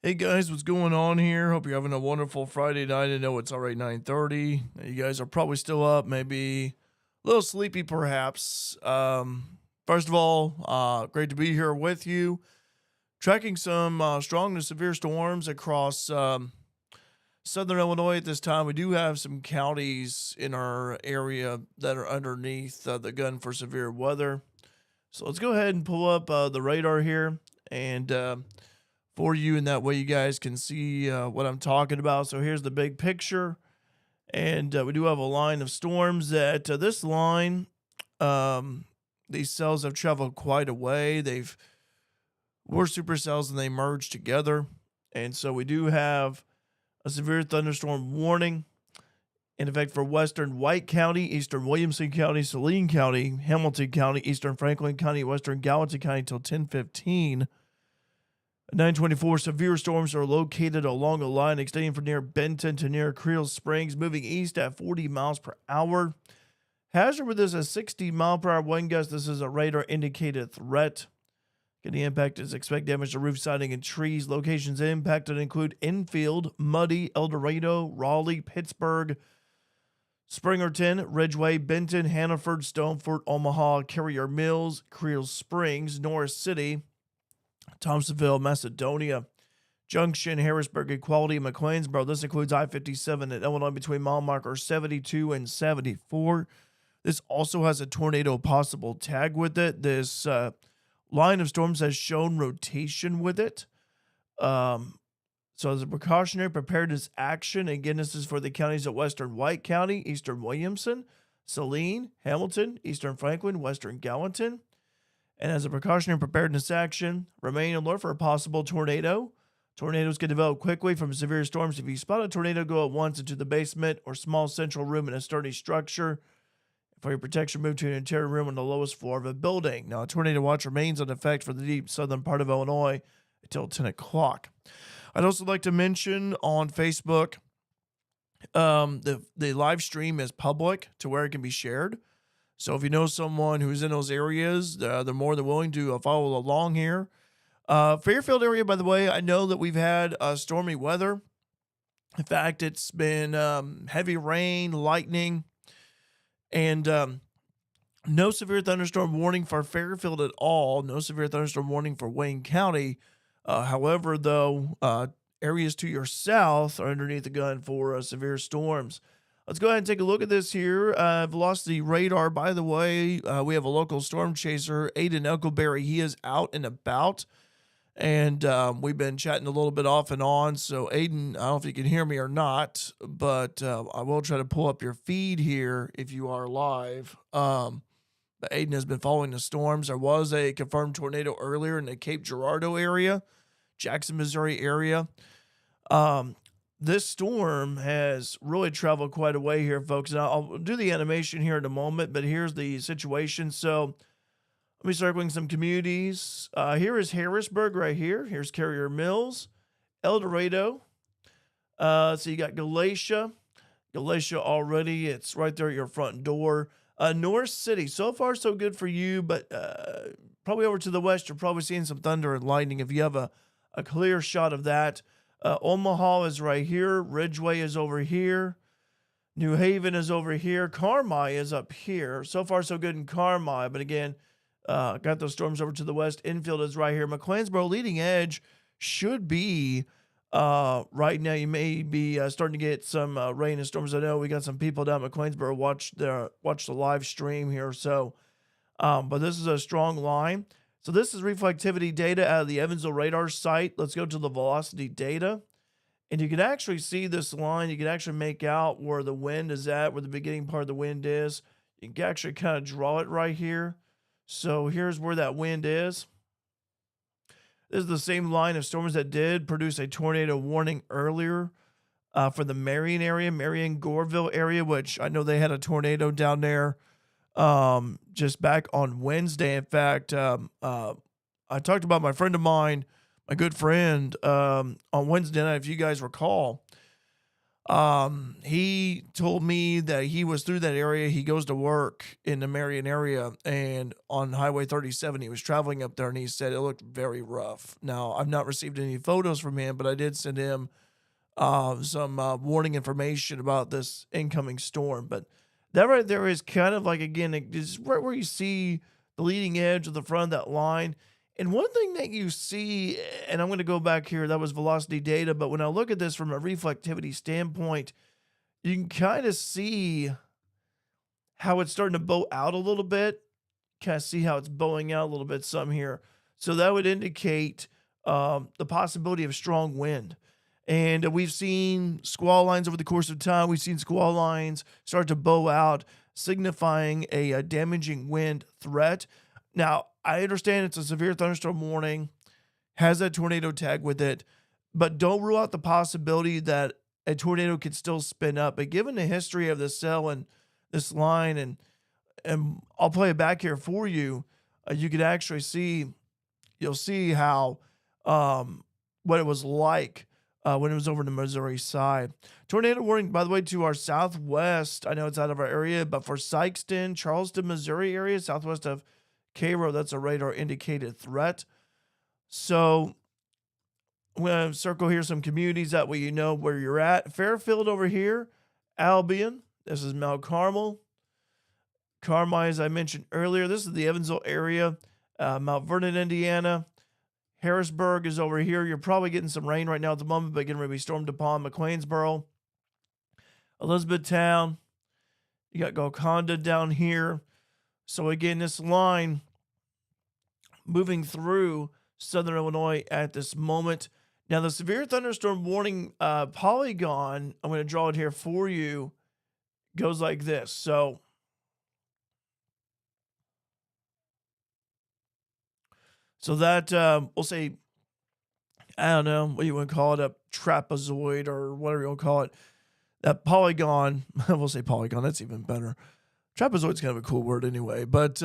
Hey guys, what's going on here? Hope you're having a wonderful Friday night. I know it's already 9:30. You guys are probably still up, maybe a little sleepy perhaps. First of all, great to be here with you. Tracking some strong to severe storms across southern Illinois at this time. We do have some counties in our area that are underneath the gun for severe weather. So let's go ahead and pull up the radar here and for you, and that way you guys can see what I'm talking about. So here's the big picture, and we do have a line of storms. That this line, um, these cells have traveled quite a way. They've were supercells and they merged together, and so we do have a severe thunderstorm warning in effect for western White County, eastern Williamson County, Saline County, Hamilton County, eastern Franklin County, western Gallatin County till 10:15. 924 severe storms are located along a line extending from near Benton to near Creel Springs, moving east at 40 miles per hour. Hazard with this a 60-mile-per-hour wind gust. This is a radar indicated threat. Getting impacted is expect damage to roof siding and trees. Locations impacted include Enfield, Muddy, El Dorado, Raleigh, Pittsburgh, Springerton, Ridgeway, Benton, Hannaford, Stoneford, Omaha, Carrier Mills, Creel Springs, Norris City, Thompsonville, Macedonia, Junction, Harrisburg, Equality, McLeansboro. This includes I-57 in Illinois between mile marker 72 and 74. This also has a tornado possible tag with it. This line of storms has shown rotation with it. So as a precautionary preparedness action, again, this is for the counties of western White County, eastern Williamson, Saline, Hamilton, eastern Franklin, western Gallatin. And as a precautionary preparedness action, remain alert for a possible tornado. Tornadoes can develop quickly from severe storms. If you spot a tornado, go at once into the basement or small central room in a sturdy structure. For your protection, move to an interior room on the lowest floor of a building. Now, a tornado watch remains in effect for the deep southern part of Illinois until 10 o'clock. I'd also like to mention on Facebook, the live stream is public to where it can be shared. So if you know someone who's in those areas, they're more than willing to follow along here. Fairfield area, by the way, I know that we've had stormy weather. In fact, it's been heavy rain, lightning, and no severe thunderstorm warning for Fairfield at all. No severe thunderstorm warning for Wayne County. However, though, areas to your south are underneath the gun for severe storms. Let's go ahead and take a look at this here. I've lost the radar, by the way. We have a local storm chaser, Aiden Elkelberry. He is out and about, and we've been chatting a little bit off and on. So, Aiden, I don't know if you can hear me or not, but I will try to pull up your feed here if you are live. But Aiden has been following the storms. There was a confirmed tornado earlier in the Cape Girardeau area, Jackson, Missouri area. This storm has really traveled quite a way here, folks. And I'll do the animation here in a moment, but here's the situation. So let me circling some communities. Here is Harrisburg right here. Here's Carrier Mills, El Dorado. So you got Galatia. Galatia already. It's right there at your front door. Norris City. So far, so good for you, but probably over to the west, you're probably seeing some thunder and lightning if you have a clear shot of that. Omaha is right here. Ridgeway is over here. New Haven is over here. Carmi is up here. So far, so good in Carmi. But again, got those storms over to the west. Enfield is right here. McLeansboro leading edge should be right now. You may be starting to get some rain and storms. I know we got some people down at McLeansboro watch the live stream here. So, but this is a strong line. So this is reflectivity data out of the Evansville radar site. Let's go to the velocity data. And you can actually see this line. You can actually make out where the wind is at, where the beginning part of the wind is. You can actually kind of draw it right here. So here's where that wind is. This is the same line of storms that did produce a tornado warning earlier for the Marion area, Marion-Goreville area, which I know they had a tornado down there just back on Wednesday. In fact, I talked about my friend of mine, my good friend, on Wednesday night, if you guys recall. He told me that he was through that area. He goes to work in the Marion area, and on Highway 37, he was traveling up there, and he said it looked very rough. Now, I've not received any photos from him, but I did send him some warning information about this incoming storm. But that right there is kind of like, again, it's right where you see the leading edge of the front of that line. And one thing that you see, and I'm going to go back here, that was velocity data, but when I look at this from a reflectivity standpoint, you can kind of see how it's starting to bow out a little bit. Kind of see how it's bowing out a little bit some here. So that would indicate the possibility of strong wind. And we've seen squall lines over the course of time. We've seen squall lines start to bow out, signifying a damaging wind threat. Now, I understand it's a severe thunderstorm warning, has a tornado tag with it, but don't rule out the possibility that a tornado could still spin up. But given the history of this cell and this line, and I'll play it back here for you, you could actually see, you'll see how what it was like when it was over the Missouri side. Tornado warning, by the way, to our southwest. I know it's out of our area, but for Sikeston, Charleston, Missouri area, southwest of Cairo, that's a radar indicated threat. So I'm going to circle here some communities that way you know where you're at. Fairfield over here, Albion. This is Mount Carmel. Carmi, as I mentioned earlier, this is the Evansville area. Mount Vernon, Indiana. Harrisburg is over here. You're probably getting some rain right now at the moment, but getting ready to be stormed upon. McLeansboro. Elizabethtown. You got Golconda down here. So again, this line moving through southern Illinois at this moment. Now, the severe thunderstorm warning polygon, I'm going to draw it here for you, goes like this. So that, we'll say, I don't know what you want to call it, a trapezoid or whatever you want to call it. That polygon, we'll say polygon, that's even better. Trapezoid's kind of a cool word anyway, but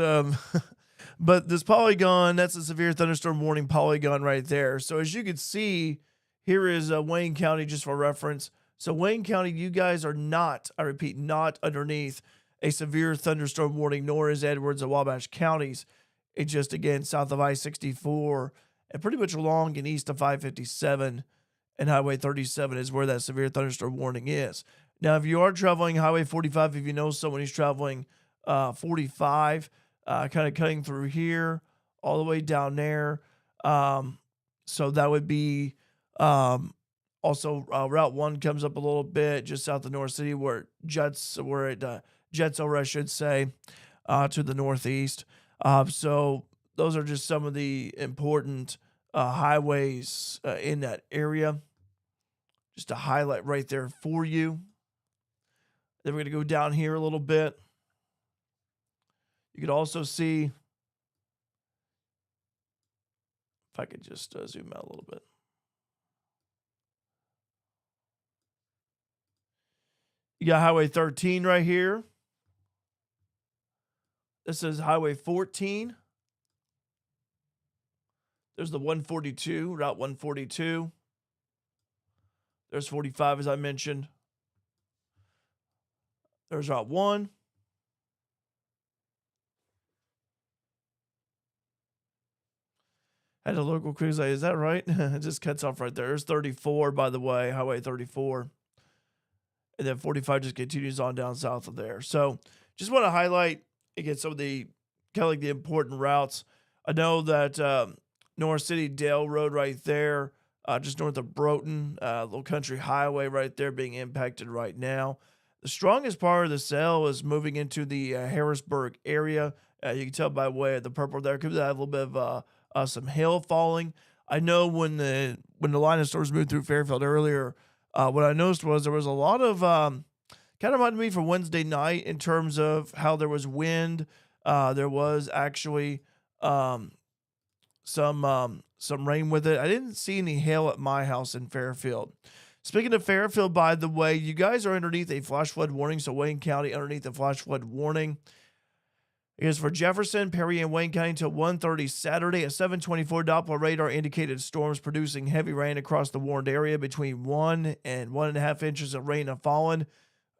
but this polygon, that's a severe thunderstorm warning polygon right there. So as you can see, here is Wayne County, just for reference. So Wayne County, you guys are not, I repeat, not underneath a severe thunderstorm warning, nor is Edwards and Wabash counties. It's just, again, south of I-64 and pretty much along and east of 557 and Highway 37 is where that severe thunderstorm warning is. Now, if you are traveling Highway 45, if you know someone who's traveling 45, kind of cutting through here all the way down there. So that would be also Route 1 comes up a little bit just south of North City where it jets over, I should say, to the northeast. So those are just some of the important highways in that area. Just to highlight right there for you. Then we're going to go down here a little bit. You could also see, if I could just zoom out a little bit. You got Highway 13 right here. This is Highway 14. There's the 142, Route 142. There's 45, as I mentioned. There's Route 1. Had a local crew say, is that right? It just cuts off right there. There's 34, by the way, Highway 34. And then 45 just continues on down south of there. So just want to highlight, again, some of the kind of like the important routes. I know that North City Dale Road right there, just north of Broughton, little country highway right there being impacted right now. The strongest part of the cell is moving into the Harrisburg area. You can tell by way of the purple there. Could have a little bit of some hail falling. I know when the line of stores moved through Fairfield earlier, what I noticed was there was a lot of kind of reminded me for Wednesday night in terms of how there was wind. There was actually some rain with it. I didn't see any hail at my house in Fairfield. Speaking of Fairfield, by the way, you guys are underneath a flash flood warning. So Wayne County underneath the flash flood warning. It is for Jefferson, Perry, and Wayne County until 1:30 Saturday. A 724 Doppler radar indicated storms producing heavy rain across the warned area. Between 1 and 1.5 inches of rain have fallen.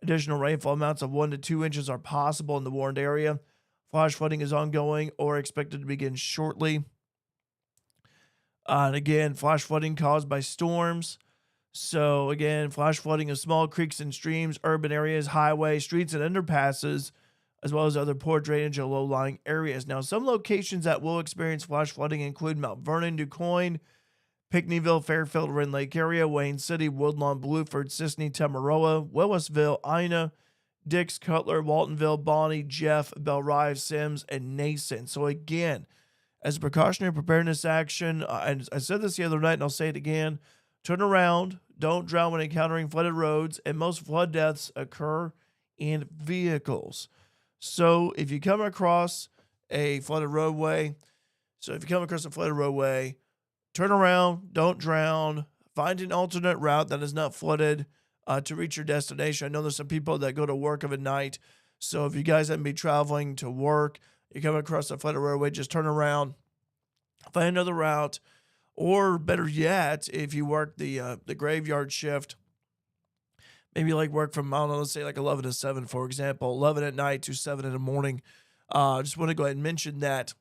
Additional rainfall amounts of 1 to 2 inches are possible in the warned area. Flash flooding is ongoing or expected to begin shortly. And again, flash flooding caused by storms. So again, flash flooding of small creeks and streams, urban areas, highways, streets, and underpasses, as well as other poor drainage and low-lying areas. Now, some locations that will experience flash flooding include Mount Vernon, DuQuoin, Pinckneyville, Fairfield, Rend Lake area, Wayne City, Woodlawn, Blueford, Sisney, Tamaroa, Willisville, Ina, Dix, Cutler, Waltonville, Bonnie, Jeff, Belrive, Sims, and Nason. So again, as a precautionary preparedness action, and I said this the other night and I'll say it again, turn around, don't drown when encountering flooded roads, and most flood deaths occur in vehicles. So if you come across a flooded roadway, turn around, don't drown, find an alternate route that is not flooded to reach your destination. I know there's some people that go to work of a night. So if you guys happen to be traveling to work, you come across a flooded roadway, just turn around, find another route, or better yet, if you work the graveyard shift, maybe like work from, I don't know, let's say like 11 to 7, for example, 11 at night to 7 in the morning. I just want to go ahead and mention that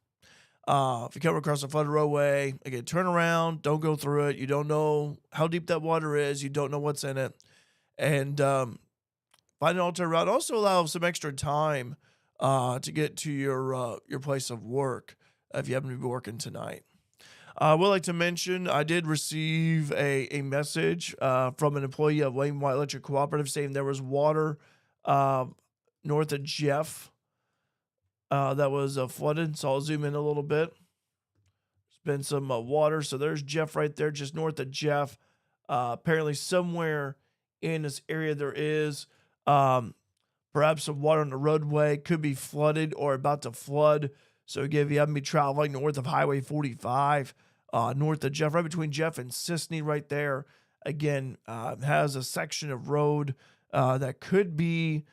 if you come across a flooded roadway, again, turn around, don't go through it. You don't know how deep that water is. You don't know what's in it. And find an alternate route. Also allow some extra time to get to your place of work if you happen to be working tonight. I would like to mention I did receive a message from an employee of Wayne White Electric Cooperative saying there was water north of Jeff that was flooded. So I'll zoom in a little bit. There's been some water. So there's Jeff right there, just north of Jeff. Apparently somewhere in this area there is perhaps some water on the roadway, could be flooded or about to flood. So again, if you happen to be traveling north of Highway 45, north of Jeff, right between Jeff and Sisney right there, again, has a section of road that could be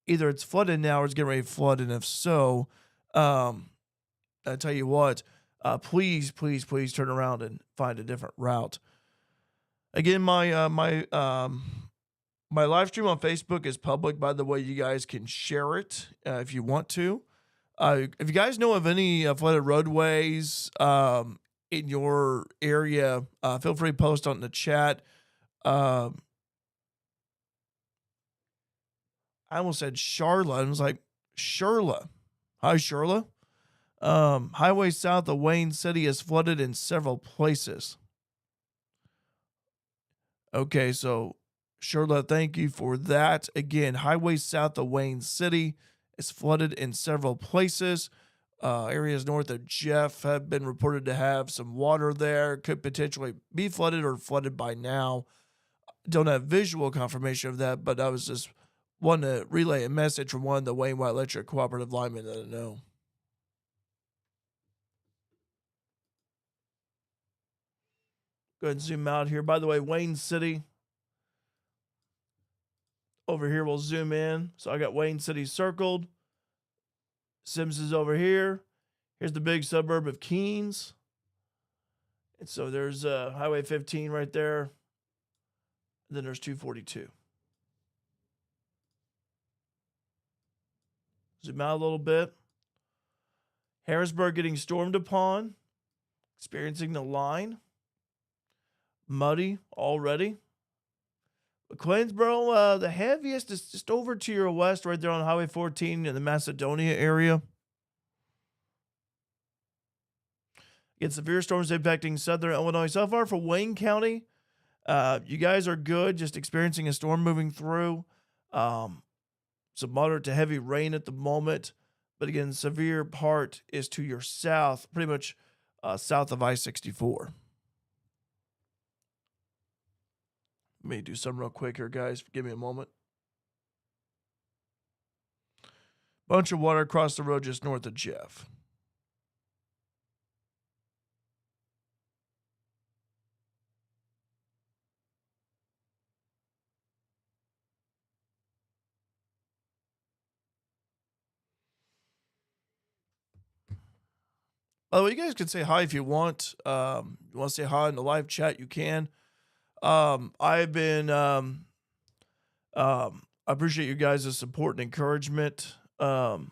either it's flooded now or it's getting ready to flood. And if so, I tell you what, please turn around and find a different route. Again, my live stream on Facebook is public, by the way. You guys can share it if you want to. If you guys know of any flooded roadways in your area, feel free to post on the chat. I almost said Charla. I was like, Sherla. Hi, Sherla. Highway south of Wayne City is flooded in several places. Okay, so Sherla, thank you for that. Again, highway south of Wayne City is flooded in several places. Areas north of Jeff have been reported to have some water there. Could potentially be flooded or flooded by now. Don't have visual confirmation of that, but I was just wanting to relay a message from one of the Wayne White Electric Cooperative linemen that I know. Go ahead and zoom out here. By the way, Wayne City. Over here, we'll zoom in. So I got Wayne City circled. Sims is over here. Here's the big suburb of Keens. And so there's Highway 15 right there. And then there's 242. Zoom out a little bit. Harrisburg getting stormed upon. Experiencing the line. Muddy already. Queensboro, the heaviest is just over to your west, right there on Highway 14 in the Macedonia area. Get severe storms impacting southern Illinois. So far for Wayne County, you guys are good, just experiencing a storm moving through. Some moderate to heavy rain at the moment. But again, severe part is to your south, pretty much south of I-64. Let me do some real quick here, guys. Give me a moment. Bunch of water across the road just north of Jeff. By the way, you guys can say hi if you want. You want to say hi in the live chat, you can. I've been I appreciate you guys' support and encouragement. When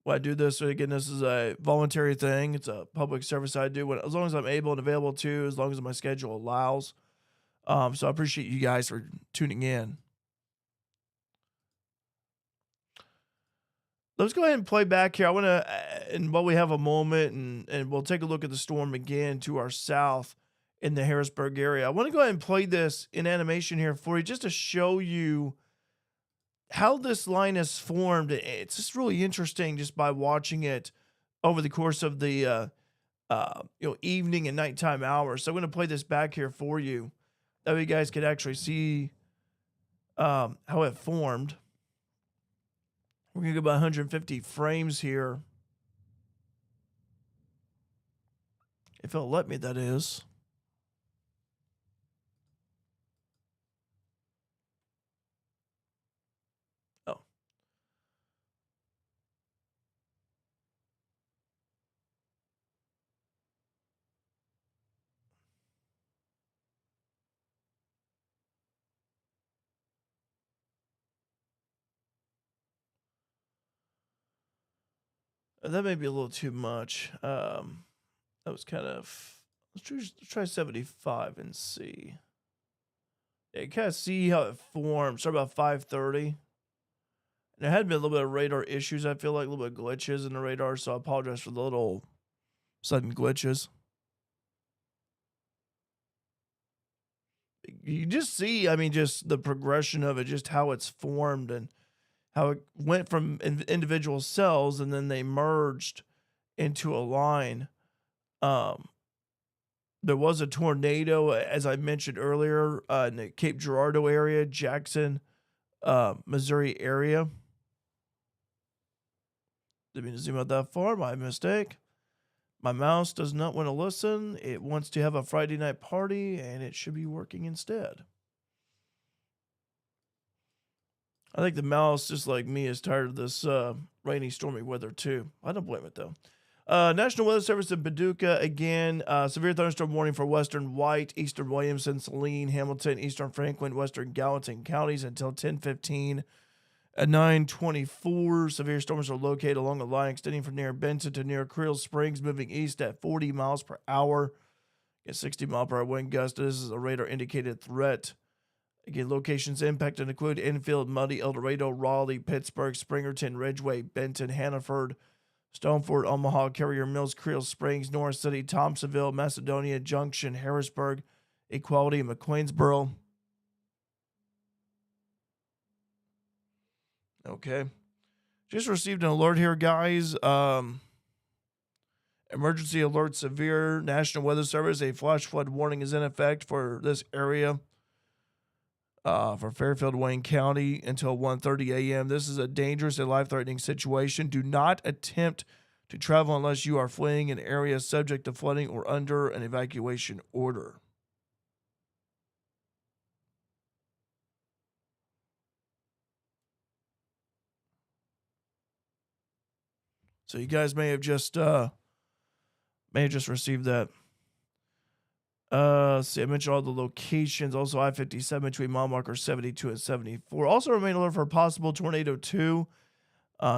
I do this, again, this is a voluntary thing. It's a public service I do when, as long as I'm able and available to, as long as my schedule allows. So I appreciate you guys for tuning in. Let's go ahead and play back here. I want to, and while we have a moment, and we'll take a look at the storm again to our south in the Harrisburg area. I want to go ahead and play this in animation here for you, just to show you how this line is formed. It's just really interesting just by watching it over the course of the evening and nighttime hours. So I'm going to play this back here for you, that way you guys could actually see how it formed. We're going to go about 150 frames here. If it'll let me, that is. Oh. That may be a little too much. That was kind of. Let's try 75 and see. Yeah, you kind of see how it formed. Start about 5:30. And there had been a little bit of radar issues. I feel like a little bit of glitches in the radar, so I apologize for the little sudden glitches. You just see, I mean, just the progression of it, just how it's formed and how it went from individual cells and then they merged into a line. Um, there was a tornado, as I mentioned earlier, in the Cape Girardeau area, Jackson, Missouri area. Didn't mean to zoom out that far. My mistake. My mouse does not want to listen. It wants to have a Friday night party, and it should be working instead. I think the mouse, just like me, is tired of this rainy, stormy weather too. I don't blame it though. National Weather Service in Paducah again. Severe thunderstorm warning for western White, eastern Williamson, Saline, Hamilton, eastern Franklin, western Gallatin counties until 10:15. At 9:24, severe storms are located along a line extending from near Benton to near Creel Springs, moving east at 40 miles per hour. Get 60-mile-per-hour wind gust. This is a radar indicated threat. Again, locations impacted include Enfield, Muddy, El Dorado, Raleigh, Pittsburgh, Springerton, Ridgeway, Benton, Hannaford, Stoneford, Omaha, Carrier Mills, Creel Springs, North City, Thompsonville, Macedonia Junction, Harrisburg, Equality, McQueensboro. Okay. Just received an alert here, guys. Emergency alert severe. National Weather Service. A flash flood warning is in effect for this area. For Fairfield, Wayne County until 1:30 a.m. This is a dangerous and life-threatening situation. Do not attempt to travel unless you are fleeing an area subject to flooding or under an evacuation order. So you guys may have just received that. See, I mentioned all the locations. Also, I-57 between mile marker 72 and 74. Also, remain alert for a possible tornado 2.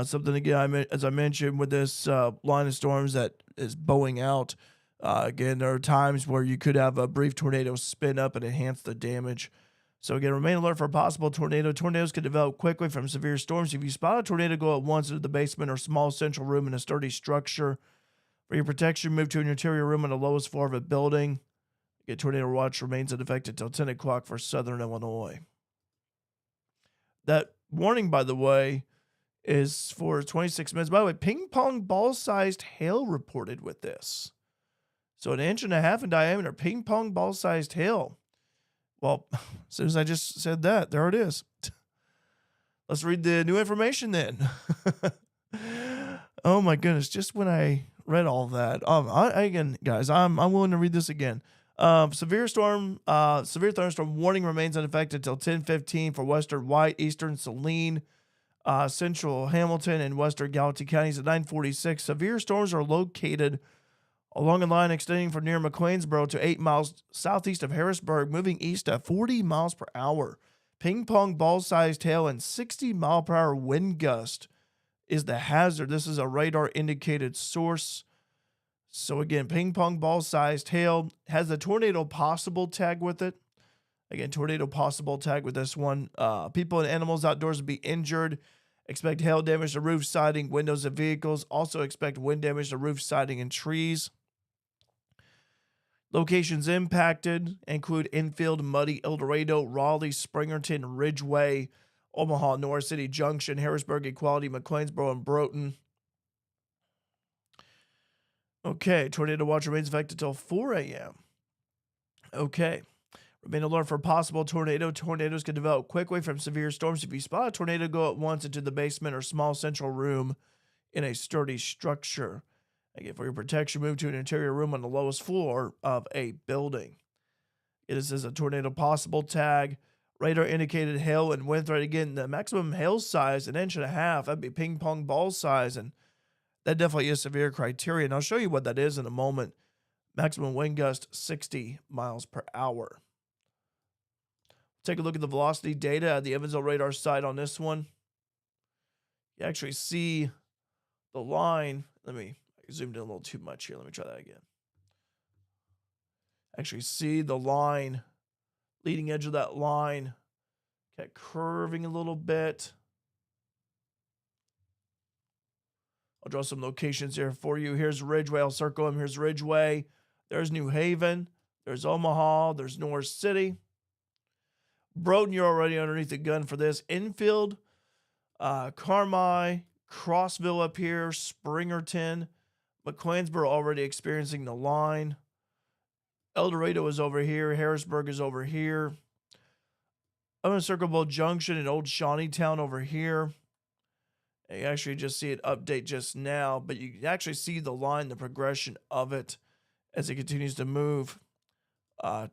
Something again, as I mentioned, with this line of storms that is bowing out. Again, there are times where you could have a brief tornado spin up and enhance the damage. So again, remain alert for a possible tornado. Tornadoes can develop quickly from severe storms. If you spot a tornado, go at once into the basement or small central room in a sturdy structure. For your protection, move to an interior room on the lowest floor of a building. Again, tornado watch remains in effect until 10 o'clock for southern Illinois. That warning, by the way, is for 26 minutes. By the way, ping pong ball-sized hail reported with this. So 1.5 inches in diameter, ping pong ball-sized hail. Well, as soon as I just said that, there it is. Let's read the new information then. Oh my goodness! Just when I read all that, again, guys, I'm willing to read this again. Severe thunderstorm warning remains in effect until 10:15 for western White, eastern Saline, central Hamilton and western Gallatin counties at 9:46. Severe storms are located along a line extending from near McLeansboro to 8 miles southeast of Harrisburg, moving east at 40 miles per hour. Ping pong ball-sized hail and 60-mile-per-hour wind gust is the hazard. This is a radar-indicated source. So again, ping pong ball-sized hail has a tornado possible tag with it. Again, tornado possible tag with this one. People and animals outdoors will be injured. Expect hail damage to roof, siding, windows of vehicles. Also expect wind damage to roof, siding, and trees. Locations impacted include Enfield, Muddy, El Dorado, Raleigh, Springerton, Ridgeway, Omaha, North City Junction, Harrisburg, Equality, McLeansboro, and Broughton. Okay, tornado watch remains effective until 4 a.m. Okay. Remain alert for possible tornado. Tornadoes can develop quickly from severe storms. If you spot a tornado, go at once into the basement or small central room in a sturdy structure. Again, for your protection, move to an interior room on the lowest floor of a building. It is a tornado possible tag. Radar indicated hail and wind threat. Again, the maximum hail size, 1.5 inches. That'd be ping pong ball size. And that definitely is severe criteria. And I'll show you what that is in a moment. Maximum wind gust, 60 miles per hour. Take a look at the velocity data at the Evansville radar site on this one. You actually see the line. I zoomed in a little too much here. Let me try that again. Actually see the line, leading edge of that line, kept curving a little bit. I'll draw some locations here for you. Here's Ridgeway. I'll circle them. Here's Ridgeway. There's New Haven. There's Omaha. There's North City. Broughton, you're already underneath the gun for this. Enfield, Carmi, Crossville up here, Springerton, McLeansboro already experiencing the line. El Dorado is over here. Harrisburg is over here. I'm going to circle Bow Junction and Old Shawneetown over here. And you actually just see it update just now, but you can actually see the line, the progression of it as it continues to move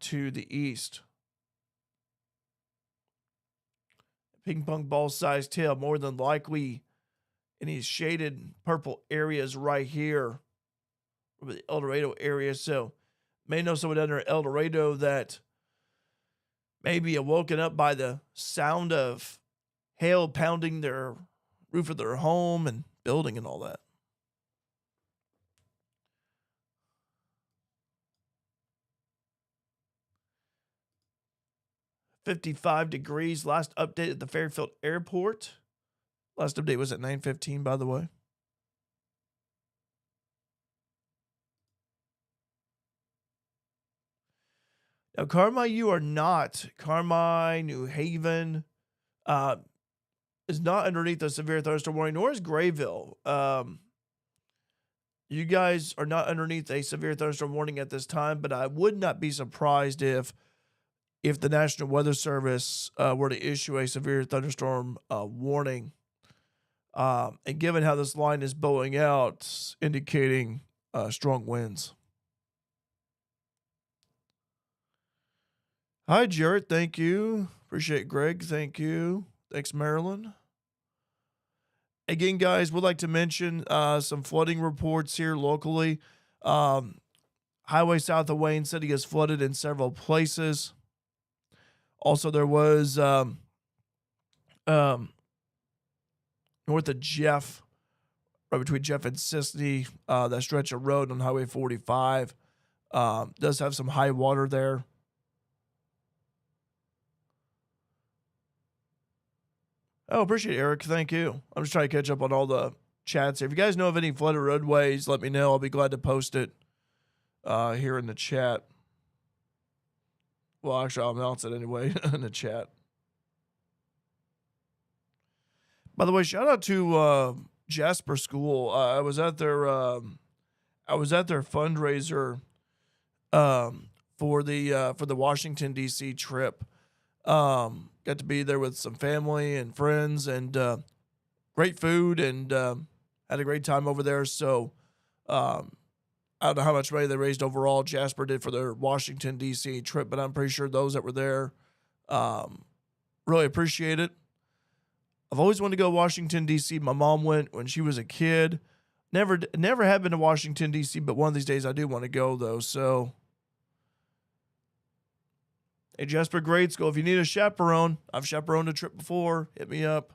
to the east. Ping pong ball sized tail, more than likely in these shaded purple areas right here, the El Dorado area. So, may know someone under El Dorado that may be awoken up by the sound of hail pounding their roof of their home and building and all that. $55 degrees. Last update at the Fairfield Airport. Last update was at 9:15, by the way. Now, Carmi, you are not. Carmi, New Haven is not underneath the severe thunderstorm warning, nor is Grayville. You guys are not underneath a severe thunderstorm warning at this time, but I would not be surprised if the National Weather Service were to issue a severe thunderstorm warning. And given how this line is bowing out, indicating strong winds. Hi, Jarrett. Thank you. Appreciate Greg. Thank you. Thanks, Marilyn. Again, guys, would like to mention some flooding reports here locally. Highway south of Wayne City is flooded in several places. Also, there was north of Jeff, right between Jeff and Sisney, that stretch of road on Highway 45 does have some high water there. Oh, appreciate it, Eric. Thank you. I'm just trying to catch up on all the chats here. If you guys know of any flooded roadways, let me know. I'll be glad to post it here in the chat. Well, actually, I'll announce it anyway in the chat. By the way, shout out to Jasper School. I was at their fundraiser for the Washington D.C. trip. Got to be there with some family and friends, and great food, and had a great time over there. So I don't know how much money they raised overall. Jasper did for their Washington, D.C. trip, but I'm pretty sure those that were there really appreciate it. I've always wanted to go to Washington, D.C. My mom went when she was a kid. Never have been to Washington, D.C., but one of these days I do want to go, though. So, hey, Jasper Grade School, if you need a chaperone, I've chaperoned a trip before. Hit me up.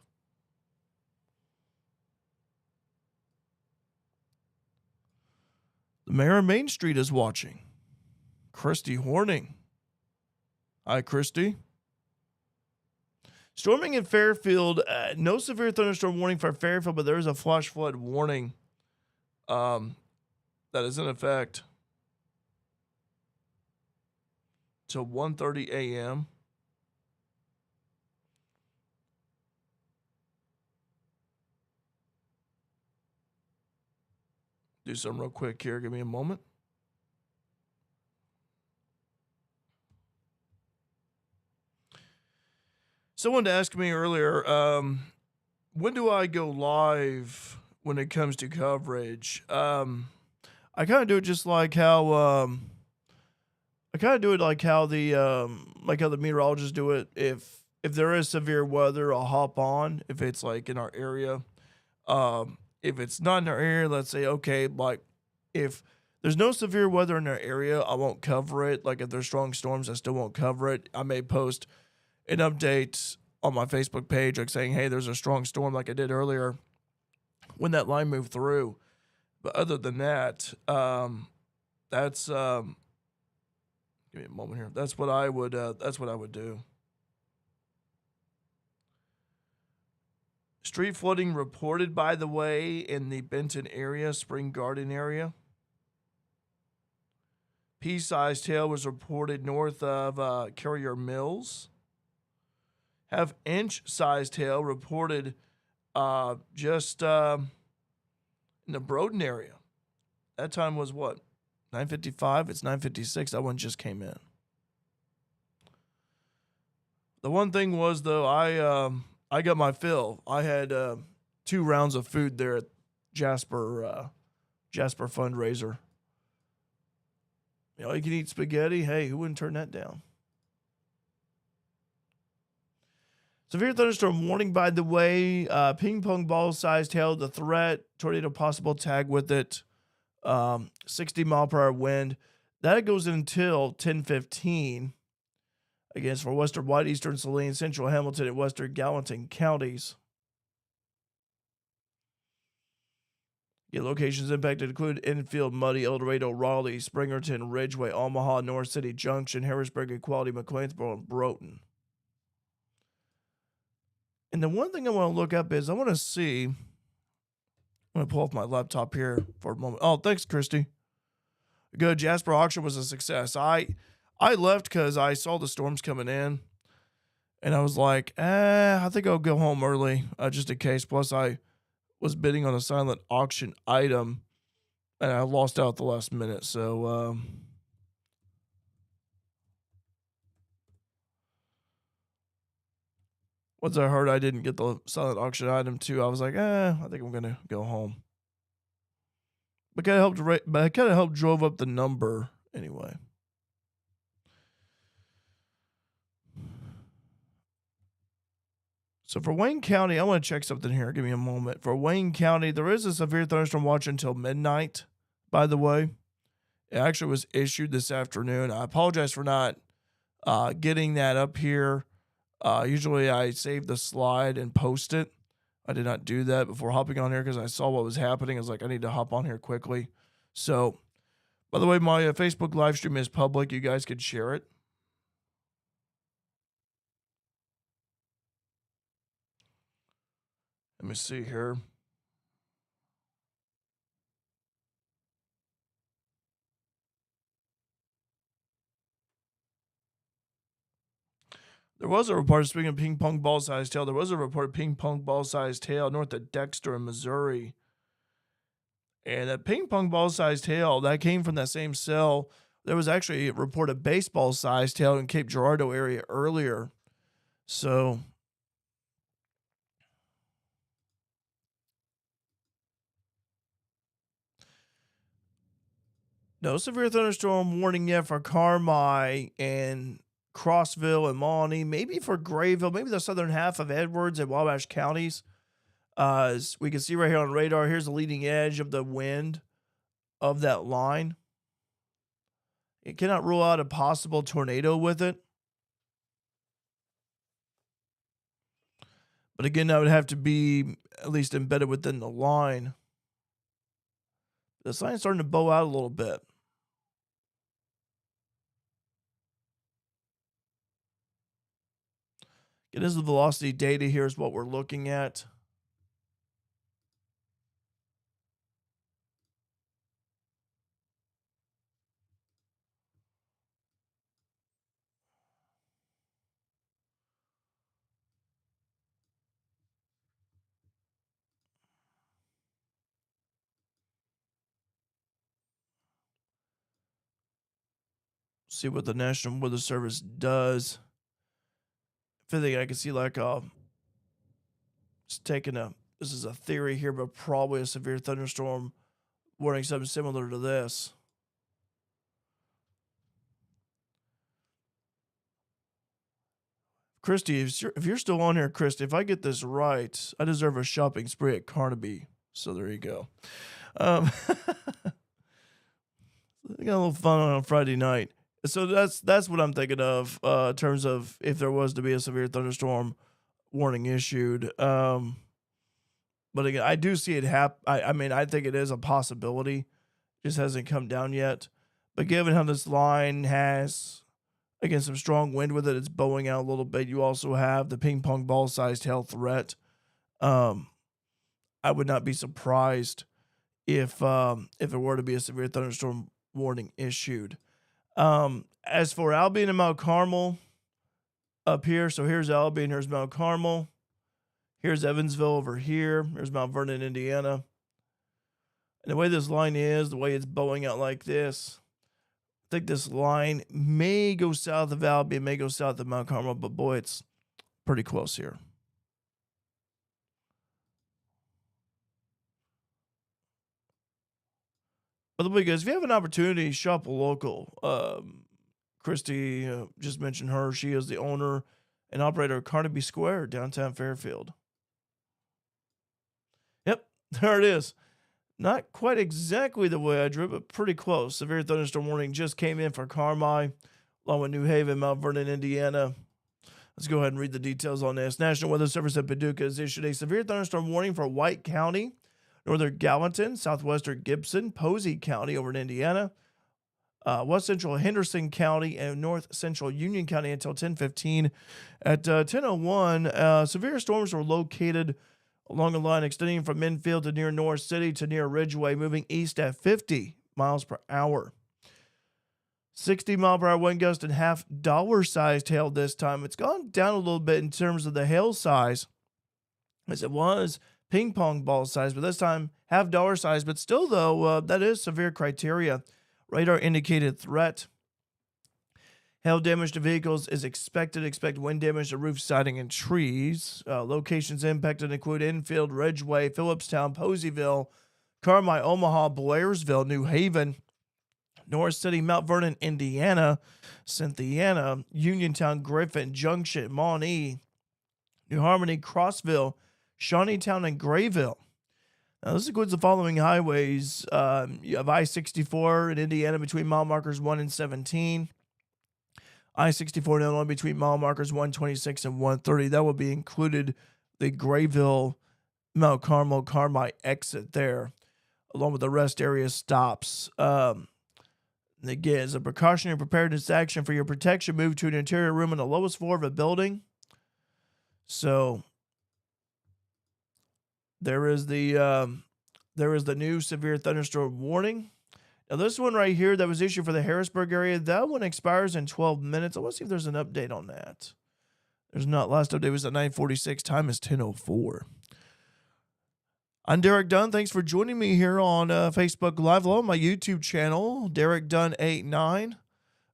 The mayor of Main Street is watching. Christy Horning. Hi, Christy. Storming in Fairfield. No severe thunderstorm warning for Fairfield, but there is a flash flood warning that is in effect till 1:30 a.m. Do something real quick here. Give me a moment. Someone asked me earlier, when do I go live when it comes to coverage? I kind of do it just like how I kind of do it like how the meteorologists do it. If there is severe weather, I'll hop on if it's like in our area. If it's not in our area, let's say okay, like if there's no severe weather in our area, I won't cover it. Like if there's strong storms, I still won't cover it. I may post an update on my Facebook page, like saying, "Hey, there's a strong storm," like I did earlier when that line moved through. But other than that, that's give me a moment here. That's what I would. That's what I would do. Street flooding reported, by the way, in the Benton area, Spring Garden area. Pea-sized hail was reported north of Carrier Mills. Have inch-sized hail reported just in the Broden area. That time was what? 9:55? It's 9:56. That one just came in. The one thing was, though, I got my fill. I had 2 rounds of food there at Jasper fundraiser. You know, you can eat spaghetti. Hey, who wouldn't turn that down? Severe thunderstorm warning, by the way. Ping pong ball sized hail, the threat, tornado possible, tag with it. 60-mile-per-hour wind. That goes until 10:15. Again, for western White, eastern Saline, central Hamilton, and western Gallatin counties. Locations impacted include Enfield, Muddy, El Dorado, Raleigh, Springerton, Ridgeway, Omaha, North City Junction, Harrisburg, Equality, McLeansboro, and Broughton. And the one thing I want to look up is I want to see. I'm going to pull off my laptop here for a moment. Oh, thanks, Christy. Good. Jasper auction was a success. I left because I saw the storms coming in, and I was like, I think I'll go home early just in case. Plus, I was bidding on a silent auction item, and I lost out at the last minute. So, once I heard I didn't get the silent auction item too, I was like, I think I'm gonna go home. But I kind of helped drove up the number anyway. So for Wayne County, I want to check something here. Give me a moment. For Wayne County, there is a severe thunderstorm watch until midnight, by the way. It actually was issued this afternoon. I apologize for not getting that up here. Usually I save the slide and post it. I did not do that before hopping on here because I saw what was happening. I was like, I need to hop on here quickly. So, by the way, my Facebook live stream is public. You guys could share it. Let me see here. There was a report, speaking of ping pong ball sized hail, there was a report of ping pong ball sized hail north of Dexter in Missouri. And that ping pong ball sized hail, that came from that same cell. There was actually a report of baseball sized hail in Cape Girardeau area earlier. So, no severe thunderstorm warning yet for Carmi and Crossville and Maundy, maybe for Grayville, maybe the southern half of Edwards and Wabash counties. As we can see right here on radar, here's the leading edge of the wind of that line. It cannot rule out a possible tornado with it. But again, that would have to be at least embedded within the line. The sign's starting to bow out a little bit. It is the velocity data here is what we're looking at. See what the National Weather Service does. If anything, I can see like it's taking this is a theory here, but probably a severe thunderstorm warning, something similar to this. Christy, if you're still on here, Christy, if I get this right, I deserve a shopping spree at Carnaby. So there you go. Got a little fun on a Friday night. So that's what I'm thinking of in terms of if there was to be a severe thunderstorm warning issued. But again, I do see it happen. I mean, I think it is a possibility. Just hasn't come down yet. But given how this line has, again, some strong wind with it, it's bowing out a little bit. You also have the ping pong ball sized hail threat. I would not be surprised if it were to be a severe thunderstorm warning issued. As for Albion and Mount Carmel up here, so here's Albion, here's Mount Carmel, here's Evansville over here, here's Mount Vernon, Indiana. And the way this line is, the way it's bowing out like this, I think this line may go south of Albion, may go south of Mount Carmel, but boy, it's pretty close here. By the way, guys, if you have an opportunity, shop a local. Christy just mentioned her. She is the owner and operator of Carnaby Square, downtown Fairfield. Yep, there it is. Not quite exactly the way I drew it, but pretty close. Severe thunderstorm warning just came in for Carmi, along with New Haven, Mount Vernon, Indiana. Let's go ahead and read the details on this. National Weather Service at Paducah has issued a severe thunderstorm warning for White County, northern Gallatin, southwestern Gibson, Posey County over in Indiana, west central Henderson County, and north central Union County until 10:15. At 10:01, severe storms were located along a line extending from Minfield to near North City to near Ridgeway, moving east at 50 miles per hour. 60-mile-per-hour wind gust and half dollar-sized hail this time. It's gone down a little bit in terms of the hail size, as it was ping pong ball size, but this time half dollar size. But still, though, that is severe criteria. Radar indicated threat. Hail damage to vehicles is expected. Expect wind damage to roof siding and trees. Locations impacted include Enfield, Ridgeway, Phillipstown, Poseyville, Carmi, Omaha, Blairsville, New Haven, North City, Mount Vernon, Indiana, Cynthiana, Uniontown, Griffin, Junction, Maundy, New Harmony, Crossville, Shawneetown, and Grayville. Now, this includes the following highways. You have I-64 in Indiana between mile markers 1 and 17. I-64 in Illinois between mile markers 126 and 130. That will be included the Grayville, Mount Carmel, Carmi exit there, along with the rest area stops. Again, as a precautionary preparedness action for your protection, move to an interior room on the lowest floor of a building. So there is the new severe thunderstorm warning. Now, this one right here that was issued for the Harrisburg area, that one expires in 12 minutes. I want to see if there's an update on that. There's not. Last update was at 9:46. Time is 10:04. I'm Derek Dunn. Thanks for joining me here on Facebook Live. Hello, my YouTube channel, Derek Dunn 89.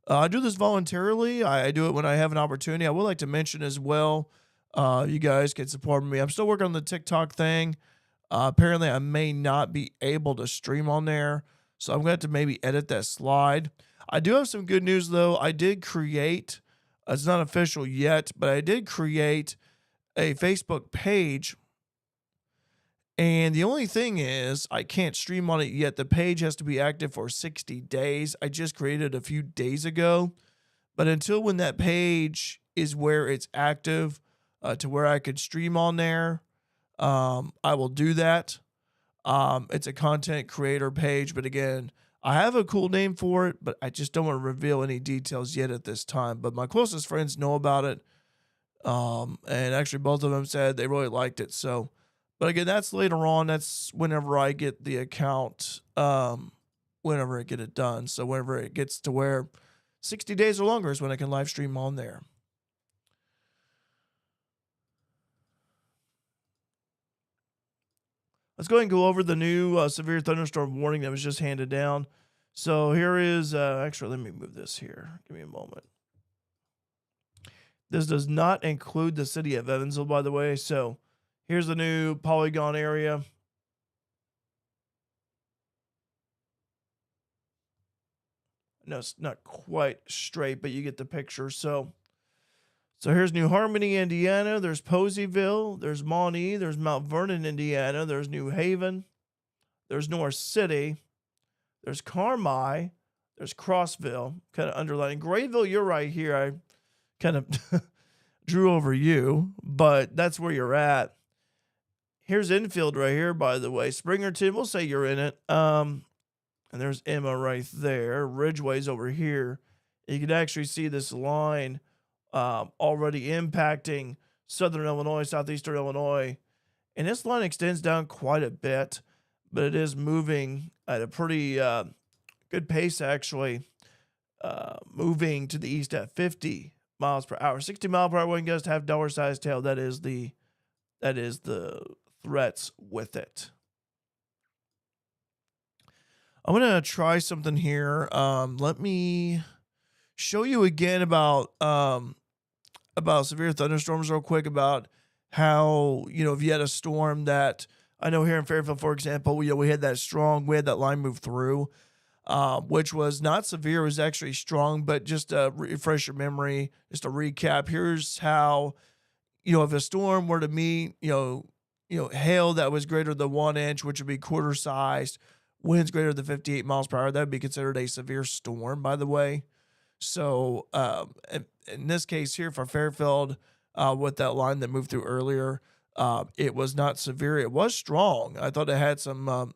I do this voluntarily. I do it when I have an opportunity. I would like to mention as well, you guys can support me. I'm still working on the TikTok thing. Apparently, I may not be able to stream on there, so I'm going to have to maybe edit that slide. I do have some good news, though. I did create It's not official yet, but I did create a Facebook page. And the only thing is, I can't stream on it yet. The page has to be active for 60 days. I just created a few days ago. But until when that page is where it's active to where I could stream on there, I will do that. It's a content creator page. But again, I have a cool name for it, but I just don't want to reveal any details yet at this time. But my closest friends know about it. And actually, both of them said they really liked it. So, but again, that's later on. That's whenever I get the account, whenever I get it done. So whenever it gets to where 60 days or longer is when I can live stream on there. Let's go ahead and go over the new severe thunderstorm warning that was just handed down. So here is, actually, let me move this here. Give me a moment. This does not include the city of Evansville, by the way. So here's the new Polygon area. No, it's not quite straight, but you get the picture. So here's New Harmony, Indiana. There's Poseyville. There's Maunee. There's Mount Vernon, Indiana. There's New Haven. There's North City. There's Carmi. There's Crossville. Kind of underlining. Grayville, you're right here. I kind of drew over you, but that's where you're at. Here's Enfield right here, by the way. Springerton, we'll say you're in it. And there's Emma right there. Ridgeway's over here. You can actually see this line already impacting southern Illinois, southeastern Illinois. And this line extends down quite a bit, but it is moving at a pretty good pace, actually. Moving to the east at 50 miles per hour. 60 mile per hour wind gusts have dollar sized tail. That is the threats with it. I'm going to try something here. Let me show you again about severe thunderstorms real quick, about how, if you had a storm that, I know here in Fairfield, for example, we had that line move through, which was not severe. It was actually strong, but just to refresh your memory, just a recap, here's how, if a storm were to meet, hail that was greater than 1 inch, which would be quarter sized, winds greater than 58 miles per hour, that would be considered a severe storm, by the way. So in this case here for Fairfield, with that line that moved through earlier, it was not severe. It was strong. I thought it had some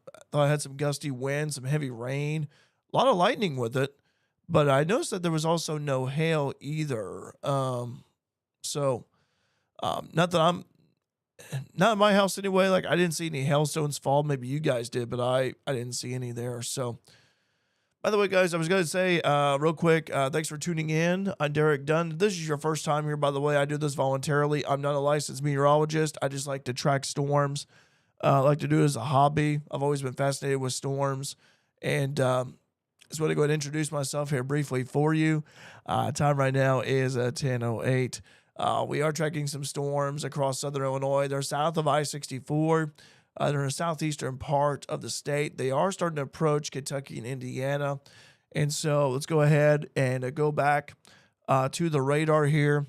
gusty wind, some heavy rain, a lot of lightning with it. But I noticed that there was also no hail either. Not in my house anyway. Like, I didn't see any hailstones fall. Maybe you guys did, but I didn't see any there. So, by the way, guys, I was going to say real quick, thanks for tuning in. I'm Derek Dunn. If this is your first time here, by the way, I do this voluntarily. I'm not a licensed meteorologist. I just like to track storms. I like to do it as a hobby. I've always been fascinated with storms. And just want to go ahead and introduce myself here briefly for you. Time right now is 10:08. We are tracking some storms across southern Illinois. They're south of I-64. They're in the southeastern part of the state. They are starting to approach Kentucky and Indiana. And so let's go ahead and go back to the radar here.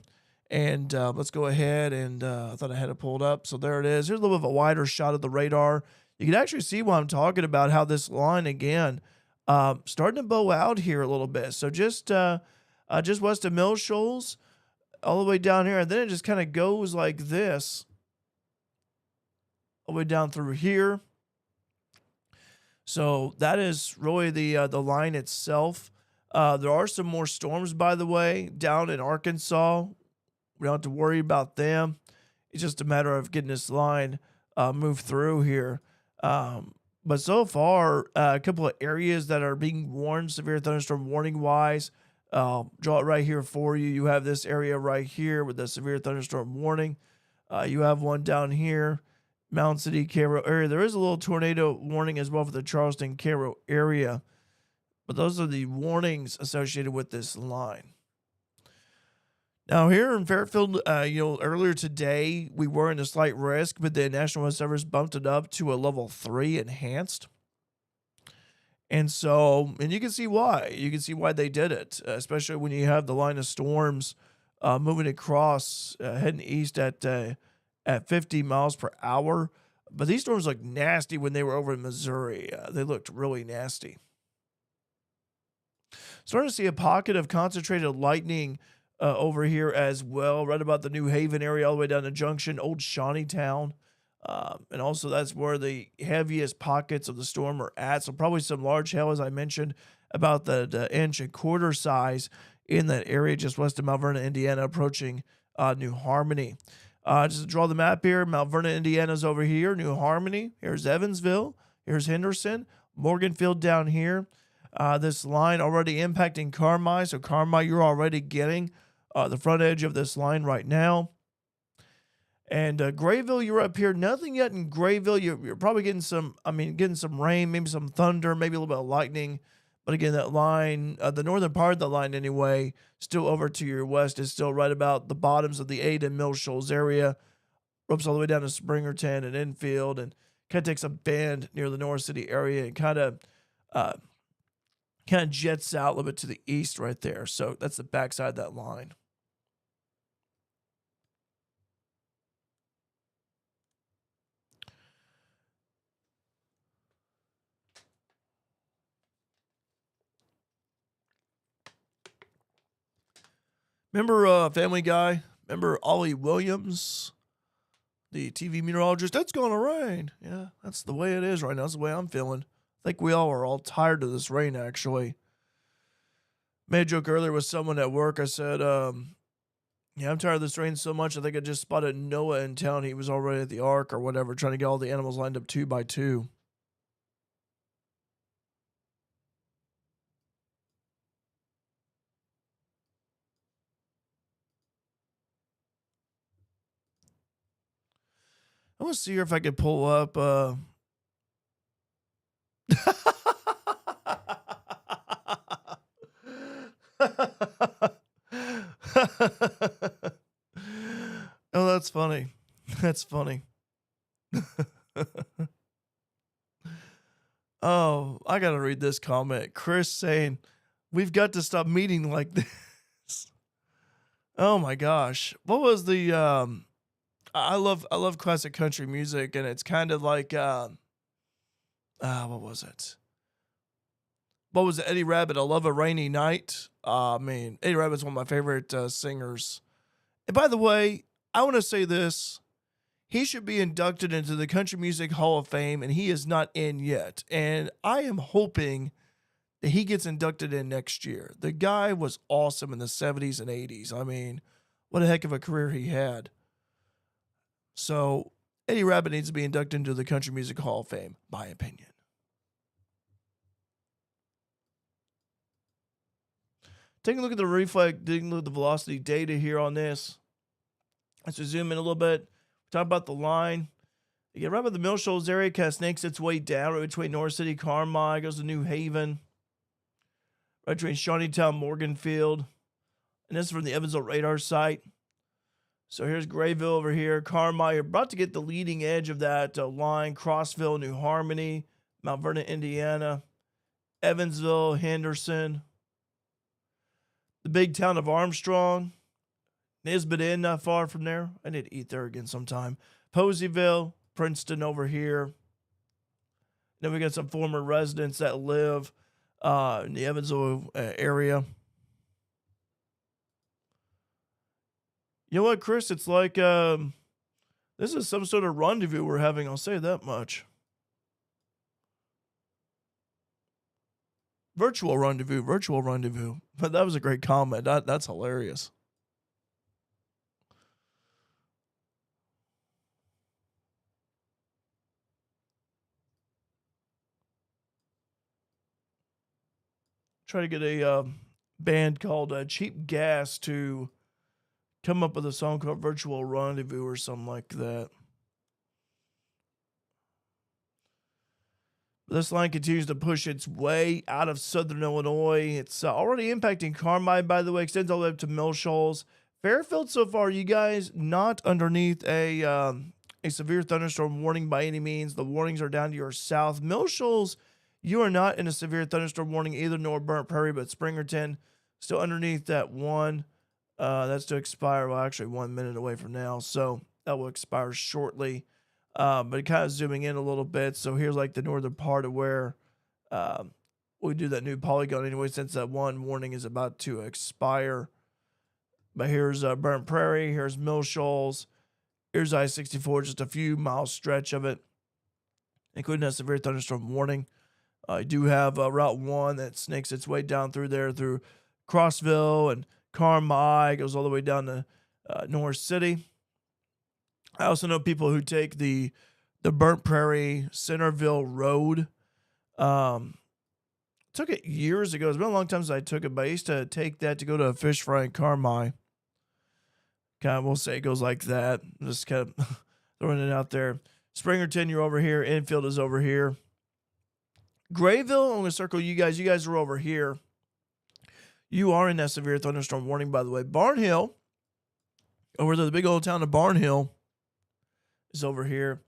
And let's go ahead and I thought I had it pulled up. So there it is. Here's a little bit of a wider shot of the radar. You can actually see what I'm talking about, how this line, again, starting to bow out here a little bit. So just west of Mill Shoals, all the way down here. And then it just kind of goes like this, all the way down through here. So that is really the line itself. There are some more storms, by the way, down in Arkansas. We don't have to worry about them. It's just a matter of getting this line moved through here. But so far, a couple of areas that are being warned severe thunderstorm warning wise. Draw it right here for you. You have this area right here with the severe thunderstorm warning. You have one down here, Mound City, Cairo area. There is a little tornado warning as well for the Charleston, Cairo area. But those are the warnings associated with this line. Now, here in Fairfield, earlier today, we were in a slight risk, but the National Weather Service bumped it up to a level 3 enhanced. And so, and you can see why. You can see why they did it, especially when you have the line of storms moving across, heading east at 50 miles per hour. But these storms looked nasty when they were over in Missouri. They looked really nasty. Starting to see a pocket of concentrated lightning over here as well, right about the New Haven area, all the way down to Junction, Old Shawneetown. And also, that's where the heaviest pockets of the storm are at. So, probably some large hail, as I mentioned, about the inch and quarter size in that area just west of Mount Vernon, Indiana, approaching New Harmony. Just to draw the map here, Mount Vernon, Indiana's over here, New Harmony. Here's Evansville. Here's Henderson. Morganfield down here. This line already impacting Carmi. So, Carmi, you're already getting the front edge of this line right now. And Grayville, you're up here. Nothing yet in Grayville. You're probably getting some rain, maybe some thunder, maybe a little bit of lightning. But again, that line, the northern part of the line anyway, still over to your west, is still right about the bottoms of the Ada and Mill Shoals area. Ropes all the way down to Springerton and Enfield, and kind of takes a bend near the North City area and kind of jets out a little bit to the east right there. So that's the backside of that line. Remember Family Guy? Remember Ollie Williams, the TV meteorologist? It's gonna rain. Yeah, that's the way it is right now. That's the way I'm feeling. I think we all are all tired of this rain, actually. Made a joke earlier with someone at work. I said, yeah, I'm tired of this rain so much. I think I just spotted Noah in town. He was already at the Ark or whatever, trying to get all the animals lined up 2 by 2. I want to see here if I could pull up. Oh, that's funny. That's funny. Oh, I gotta read this comment. Chris saying, "We've got to stop meeting like this." Oh my gosh, what was the I love classic country music, and it's kind of like what was it? What was it? Eddie Rabbit? I love a rainy night. I mean, Eddie Rabbit's one of my favorite singers. And by the way, I want to say this: he should be inducted into the Country Music Hall of Fame, and he is not in yet. And I am hoping that he gets inducted in next year. The guy was awesome in the 70s and 80s. I mean, what a heck of a career he had. So Eddie Rabbit needs to be inducted into the Country Music Hall of Fame, my opinion. Taking a look at the reflect, taking a look at the velocity data here on this. Let's zoom in a little bit. Talk about the line. You get right by the Mill Shoals area, kind of snakes its way down right between North City, Carmi, goes to New Haven, right between Shawneetown, Morganfield. And this is from the Evansville radar site. So here's Grayville over here. Carmi, you're about to get the leading edge of that line. Crossville, New Harmony, Mount Vernon, Indiana, Evansville, Henderson, the big town of Armstrong, Nisbet Inn, not far from there. I need to eat there again sometime. Poseyville, Princeton over here. Then we got some former residents that live in the Evansville area. You know what, Chris? It's like this is some sort of rendezvous we're having. I'll say that much. Virtual rendezvous. But that was a great comment. That's hilarious. Try to get a band called Cheap Gas to come up with a song called Virtual Rendezvous or something like that. This line continues to push its way out of southern Illinois. It's already impacting Carmi, by the way, extends all the way up to Mill Shoals. Fairfield so far, you guys, not underneath a severe thunderstorm warning by any means. The warnings are down to your south. Mill Shoals, you are not in a severe thunderstorm warning either, nor Burnt Prairie, but Springerton still underneath that one. That's to expire. Well, actually, 1 minute away from now. So that will expire shortly. But kind of zooming in a little bit. So here's like the northern part of where um, we do that new polygon anyway, since that one warning is about to expire. But here's Burnt Prairie. Here's Mill Shoals. Here's I-64, just a few mile stretch of it, including a severe thunderstorm warning. I do have Route 1 that snakes its way down through there through Crossville and Carmi, goes all the way down to North City. I also know people who take the Burnt Prairie Centerville Road. Took it years ago. It's been a long time since I took it, but I used to take that to go to a fish fry in Carmi. Kind of, we'll say it goes like that. Just kind of throwing it out there. Springerton, you're over here. Enfield is over here. Grayville, I'm going to circle you guys. You guys are over here. You are in that severe thunderstorm warning, by the way. Barnhill, over to the big old town of Barnhill, is over here.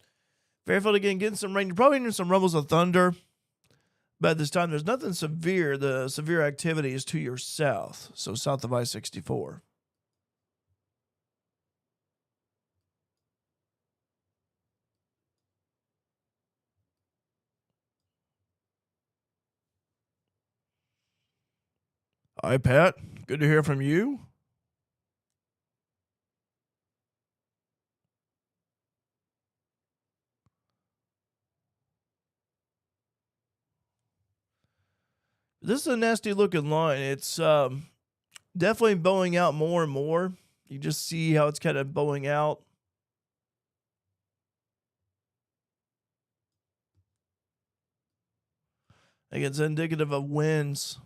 Fairfield, again, getting some rain. You're probably hearing some rumbles of thunder. But at this time, there's nothing severe. The severe activity is to your south, so south of I-64. Hi, Pat. Good to hear from you. This is a nasty looking line. It's definitely bowing out more and more. You just see how it's kind of bowing out. I think it's indicative of winds.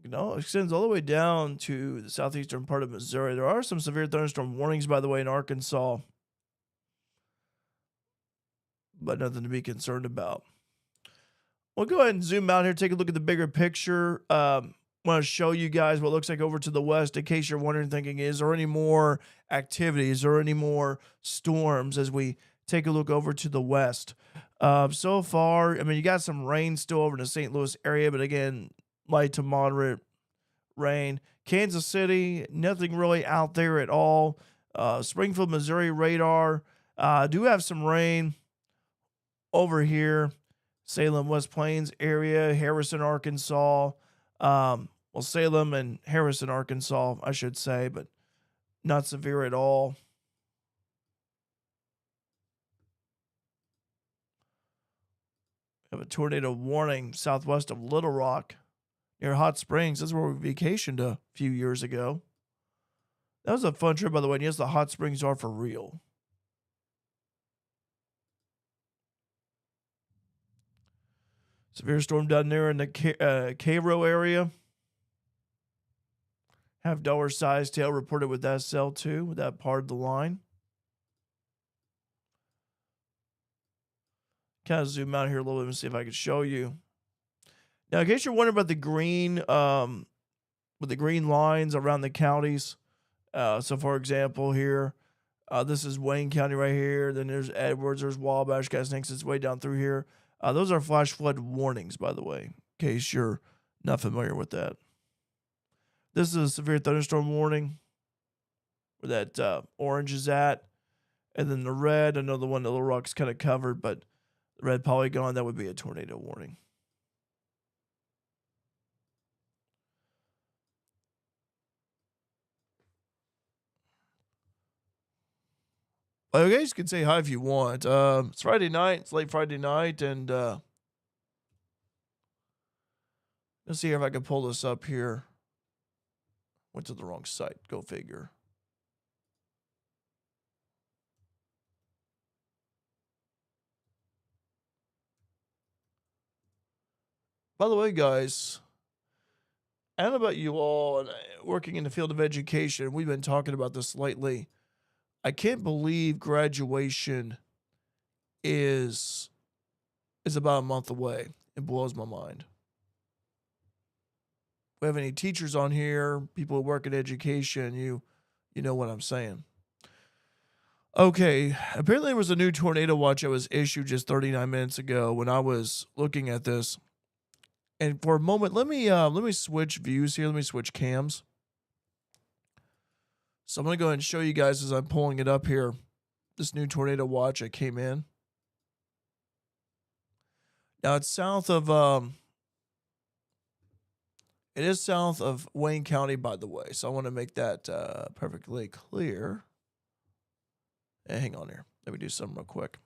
No, it extends all the way down to the southeastern part of Missouri. There are some severe thunderstorm warnings, by the way, in Arkansas, but nothing to be concerned about. We'll go ahead and zoom out here, take a look at the bigger picture. Want to show you guys what looks like over to the west, in case you're wondering, thinking, is there any more activities or any more storms as we take a look over to the west? So far, I mean, you got some rain still over in the St. Louis area, but again, light to moderate rain. Kansas City, nothing really out there at all. Springfield, Missouri radar. Do have some rain over here. Salem, West Plains area, Harrison, Arkansas. Well, Salem and Harrison, Arkansas, I should say, but not severe at all. We have a tornado warning southwest of Little Rock near Hot Springs. This is where we vacationed a few years ago. That was a fun trip, by the way. And yes, the hot springs are for real. Severe storm down there in the Cairo area. Half dollar size tail reported with SL2, with that part of the line. Kind of zoom out here a little bit and see if I can show you. Now, in case you're wondering about the green, with the green lines around the counties. So, for example, here, this is Wayne County right here. Then there's Edwards, there's Wabash, got snakes its way down through here. Those are flash flood warnings, by the way, in case you're not familiar with that. This is a severe thunderstorm warning where that orange is at. And then the red, I know the one that Little Rock's kind of covered, but the red polygon, that would be a tornado warning. Well, you guys can say hi if you want. It's Friday night. It's late Friday night, and let's see if I can pull this up here. Went to the wrong site. Go figure. By the way, guys, I don't know about you all, and working in the field of education, we've been talking about this lately. I can't believe graduation is about a month away. It blows my mind. We have any teachers on here, people who work in education, you know what I'm saying. Okay, apparently there was a new tornado watch that was issued just 39 minutes ago when I was looking at this. And for a moment, let me switch views here. Let me switch cams. So I'm gonna go ahead and show you guys as I'm pulling it up here. This new tornado watch that came in. Now it's south of it is south of Wayne County, by the way. So I want to make that perfectly clear. Hey, hang on here. Let me do something real quick.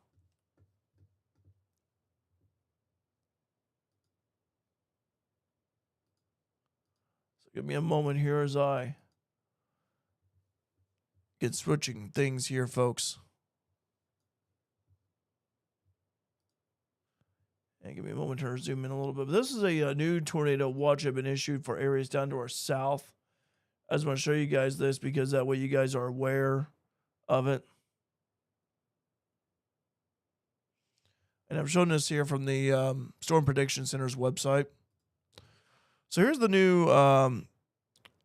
So give me a moment here as I get switching things here, folks. And give me a moment to zoom in a little bit. But this is a new tornado watch that has been issued for areas down to our south. I just want to show you guys this because that way you guys are aware of it. And I'm showing this here from the Storm Prediction Center's website. So here's the new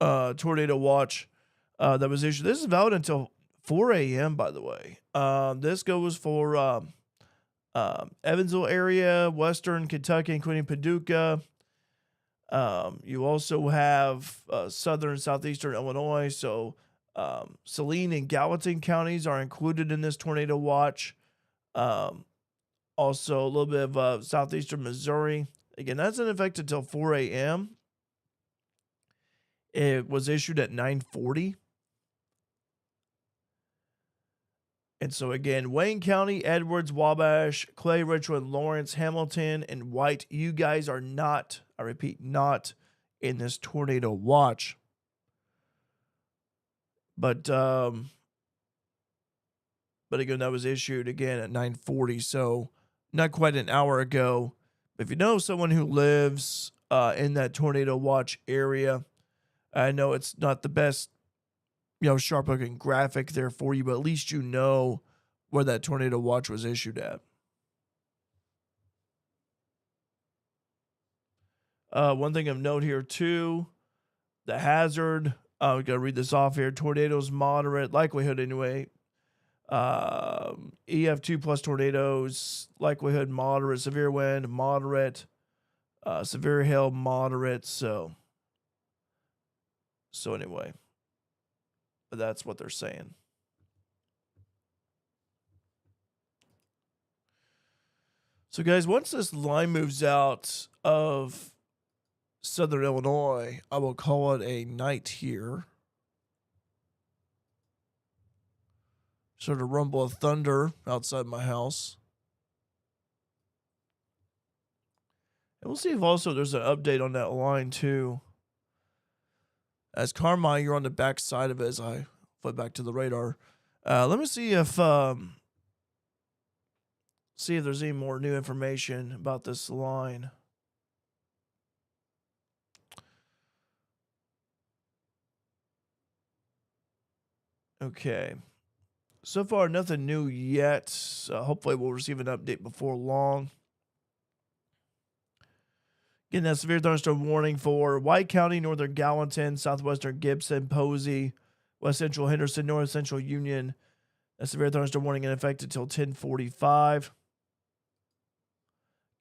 tornado watch that was issued. This is valid until 4 a.m., by the way. This goes for Evansville area, Western Kentucky, including Paducah. You also have Southern and Southeastern Illinois. So Saline and Gallatin counties are included in this tornado watch. Also, a little bit of Southeastern Missouri. Again, that's in effect until 4 a.m. It was issued at 9:40. And so again, Wayne County, Edwards, Wabash, Clay, Richland, Lawrence, Hamilton, and White, you guys are not, I repeat, not in this tornado watch. But again, that was issued again at 9:40, so not quite an hour ago. But if you know someone who lives in that tornado watch area, I know it's not the best, sharp looking graphic there for you, but at least you know where that tornado watch was issued at. One thing of note here too, the hazard, we got to read this off here. Tornadoes moderate, likelihood anyway. EF2 plus tornadoes, likelihood moderate, severe wind, moderate, severe hail, moderate. So anyway. But that's what they're saying. So, guys, once this line moves out of Southern Illinois, I will call it a night here. Sort of rumble of thunder outside my house. And we'll see if also there's an update on that line, too. As Carmine, you're on the back side of it as I flip back to the radar. Let me see if there's any more new information about this line. Okay. So far, nothing new yet. Hopefully, we'll receive an update before long. Getting that severe thunderstorm warning for White County, Northern Gallatin, Southwestern Gibson, Posey, West Central Henderson, North Central Union. A severe thunderstorm warning in effect until 10:45.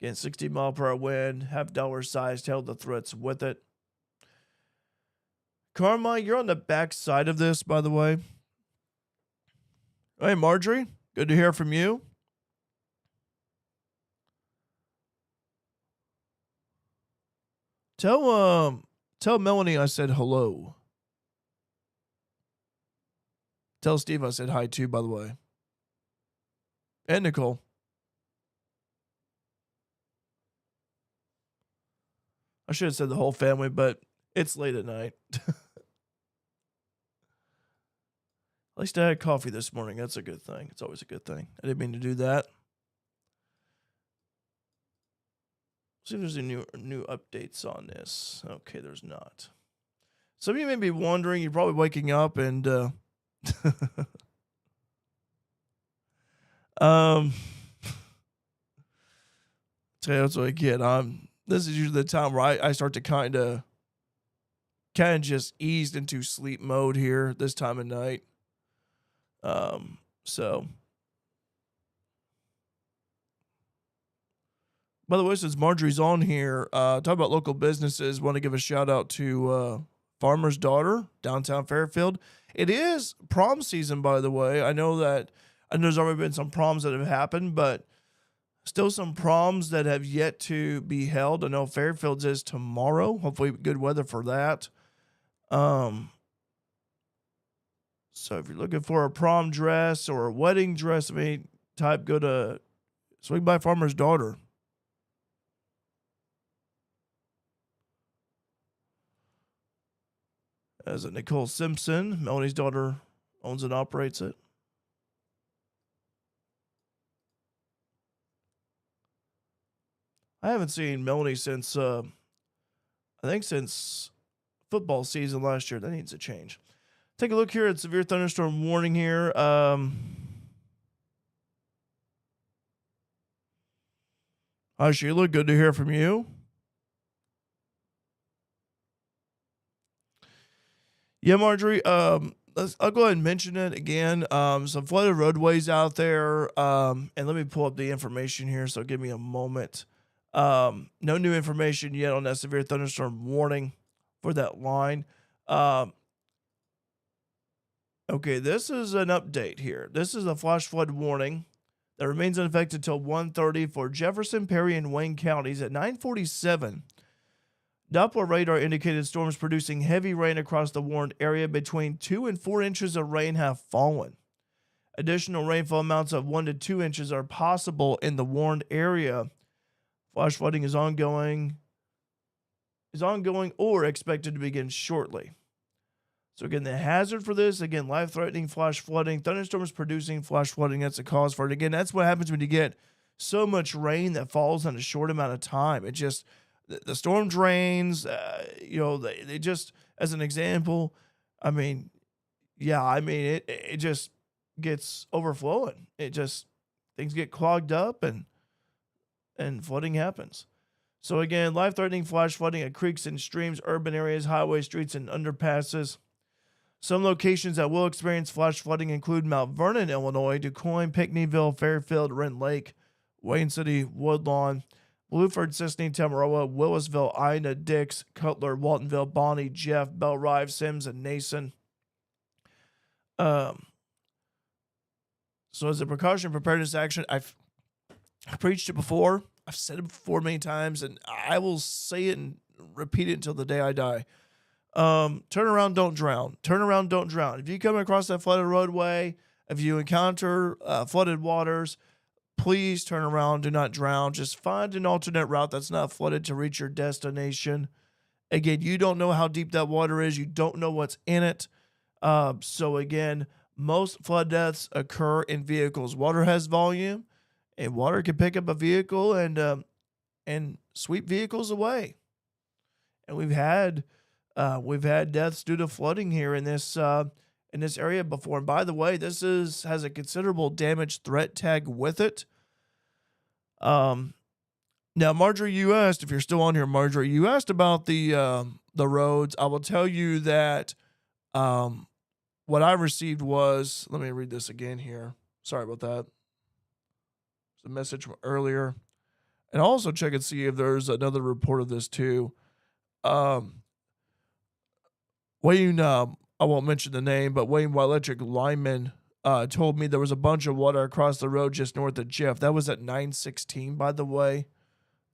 Again, 60-mile-per-hour wind, half-dollar size, held the threats with it. Carmine, you're on the back side of this, by the way. Hey, Marjorie, good to hear from you. Tell Melanie I said hello. Tell Steve I said hi too, by the way. And Nicole. I should have said the whole family, but it's late at night. At least I had coffee this morning. That's a good thing. It's always a good thing. I didn't mean to do that. See if there's any new updates on this. Okay, there's not. Some of you may be wondering, you're probably waking up and tell you that's what I get. This is usually the time where I start to kind of just eased into sleep mode here this time of night. By the way, since Marjorie's on here, talk about local businesses. Want to give a shout out to Farmer's Daughter, downtown Fairfield. It is prom season, by the way. I know there's already been some proms that have happened, but still some proms that have yet to be held. I know Fairfield's is tomorrow. Hopefully, good weather for that. Um, so if you're looking for a prom dress or a wedding dress, go to swing by Farmer's Daughter. As a Nicole Simpson, Melanie's daughter, owns and operates it. I haven't seen Melanie since since football season last year. That needs to change. Take a look here at severe thunderstorm warning here. Hi Sheila, good to hear from you. Yeah, Marjorie. I'll go ahead and mention it again. Some flooded roadways out there. And let me pull up the information here. So give me a moment. No new information yet on that severe thunderstorm warning for that line. Okay, this is an update here. This is a flash flood warning that remains unaffected until 1:30 for Jefferson, Perry, and Wayne counties. At 9:47, Doppler radar indicated storms producing heavy rain across the warned area. Between 2 and 4 inches of rain have fallen. Additional rainfall amounts of 1 to 2 inches are possible in the warned area. Flash flooding is ongoing or expected to begin shortly. So again, the hazard for this, again, life-threatening flash flooding, thunderstorms producing flash flooding, that's a cause for it. Again, that's what happens when you get so much rain that falls in a short amount of time. It just, the storm drains, they just, as an example, it just gets overflowing. Things get clogged up and flooding happens. So again, life-threatening flash flooding at creeks and streams, urban areas, highways, streets, and underpasses. Some locations that will experience flash flooding include Mount Vernon, Illinois, DuQuoin, Pinckneyville, Fairfield, Rend Lake, Wayne City, Woodlawn, Blueford, Sisney, Tamaroa, Willisville, Ina, Dix, Cutler, Waltonville, Bonnie, Jeff, Bellrive, Sims, and Nason. So as a precaution preparedness action, I've preached it before. I've said it before many times, and I will say it and repeat it until the day I die. Turn around, don't drown. Turn around, don't drown. If you come across that flooded roadway, if you encounter flooded waters, please turn around, do not drown. Just find an alternate route that's not flooded to reach your destination. Again, you don't know how deep that water is. You don't know what's in it. So again, most flood deaths occur in vehicles. Water has volume, and water can pick up a vehicle and sweep vehicles away. And we've had deaths due to flooding here in this area before. And by the way, this has a considerable damage threat tag with it. Now, Marjorie, you asked, if you're still on here, Marjorie, you asked about the roads. I will tell you that what I received was, let me read this again here. Sorry about that. It's a message from earlier. And I'll also check and see if there's another report of this too. Wayne, I won't mention the name, but Wayne Electric lineman told me there was a bunch of water across the road just north of Jeff. That was at 9:16, by the way.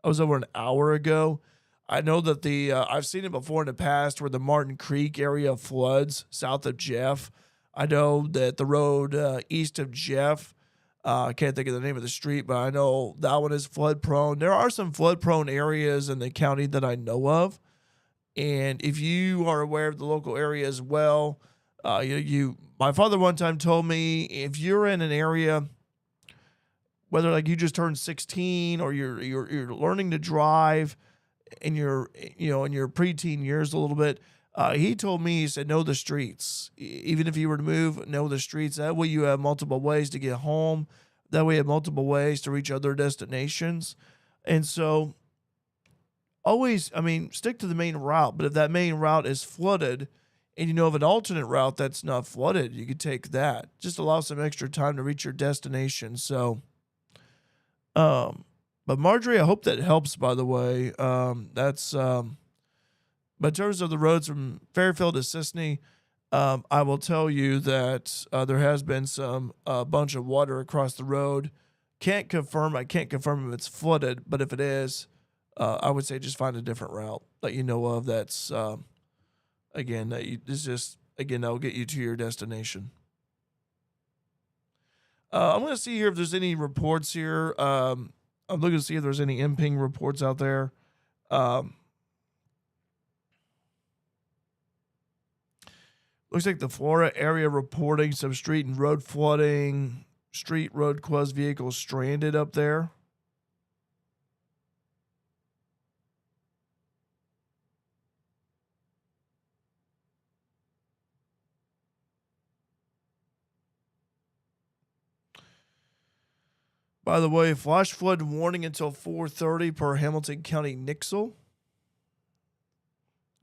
That was over an hour ago. I know that I've seen it before in the past where the Martin Creek area floods south of Jeff. I know that the road east of Jeff, I can't think of the name of the street, but I know that one is flood prone. There are some flood prone areas in the county that I know of. And if you are aware of the local area as well, my father one time told me, if you're in an area, whether like you just turned 16 or you're learning to drive in your preteen years a little bit, he told me, he said, know the streets. Even if you were to move, know the streets. That way you have multiple ways to get home. That way you have multiple ways to reach other destinations. And so always, stick to the main route. But if that main route is flooded and you know of an alternate route that's not flooded, you could take that. Just allow some extra time to reach your destination. So, But Marjorie, I hope that helps. By the way, that's but in terms of the roads from Fairfield to Sisney, I will tell you that there has been some a bunch of water across the road. Can't confirm. I can't confirm if it's flooded, but if it is, I would say just find a different route that you know of. That's again that you, it's just again that'll get you to your destination. I'm going to see here if there's any reports here. I'm looking to see if there's any imping reports out there. Um, Looks like the Florida area reporting some street and road flooding, street road closed vehicles stranded up there. By the way, flash flood warning until 4:30 per Hamilton County Nixle.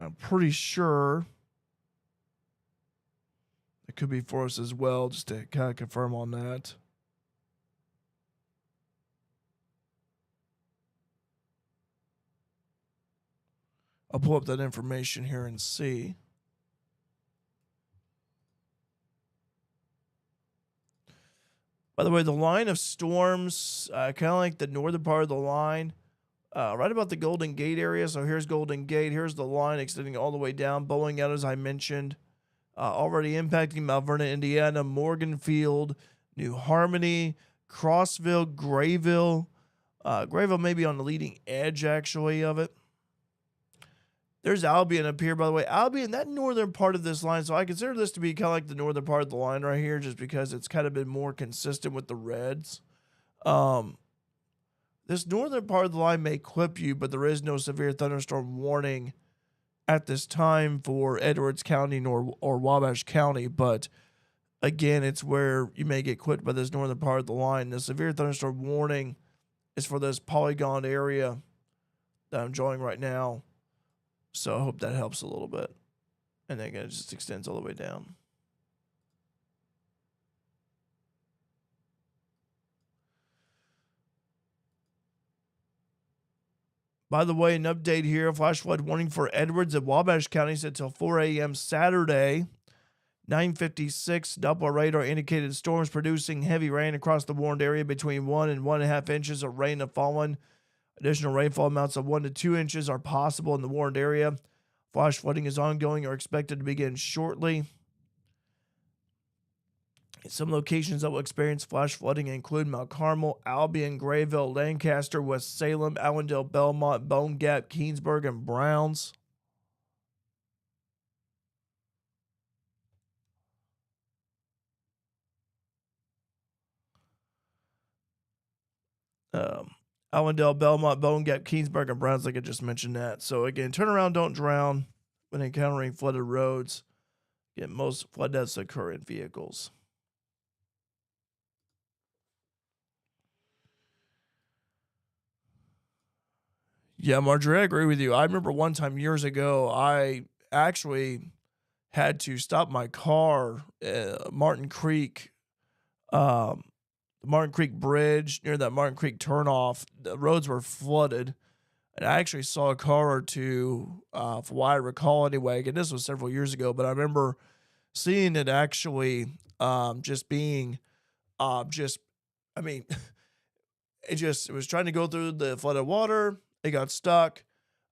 I'm pretty sure it could be for us as well, just to kind of confirm on that. I'll pull up that information here and see. By the way, the line of storms, kind of like the northern part of the line, right about the Golden Gate area. So here's Golden Gate. Here's the line extending all the way down, bowling out, as I mentioned. Already impacting Mount Vernon, Indiana, Morganfield, New Harmony, Crossville, Grayville. Grayville may be on the leading edge, actually, of it. There's Albion up here, by the way. Albion, that northern part of this line. So I consider this to be kind of like the northern part of the line right here, just because it's kind of been more consistent with the Reds. This northern part of the line may clip you, but there is no severe thunderstorm warning at this time for Edwards County or Wabash County. But again, it's where you may get clipped by this northern part of the line. The severe thunderstorm warning is for this polygon area that I'm drawing right now. So I hope that helps a little bit. And then again, it just extends all the way down. By the way, an update here. Flash flood warning for Edwards and Wabash counties until 4 a.m. Saturday. 9:56, Doppler radar indicated storms producing heavy rain across the warned area between 1 and 1.5 inches of rain have fallen. Additional rainfall amounts of 1 to 2 inches are possible in the warned area. Flash flooding is ongoing or expected to begin shortly. Some locations that will experience flash flooding include Mount Carmel, Albion, Grayville, Lancaster, West Salem, Allendale, Belmont, Bone Gap, Keensburg, and Browns. Allendale, Belmont, Bone Gap, Keensburg, and Browns, like I just mentioned that. So again, turn around, don't drown when encountering flooded roads. Again, most flood deaths occur in vehicles. Yeah, Marjorie, I agree with you. I remember one time years ago, I actually had to stop my car Martin Creek, um, Martin Creek Bridge near that Martin Creek turnoff. The roads were flooded, and I actually saw a car or two, from what I recall anyway. Again, this was several years ago, but I remember seeing it actually just being just, I mean, it was trying to go through the flooded water. It got stuck.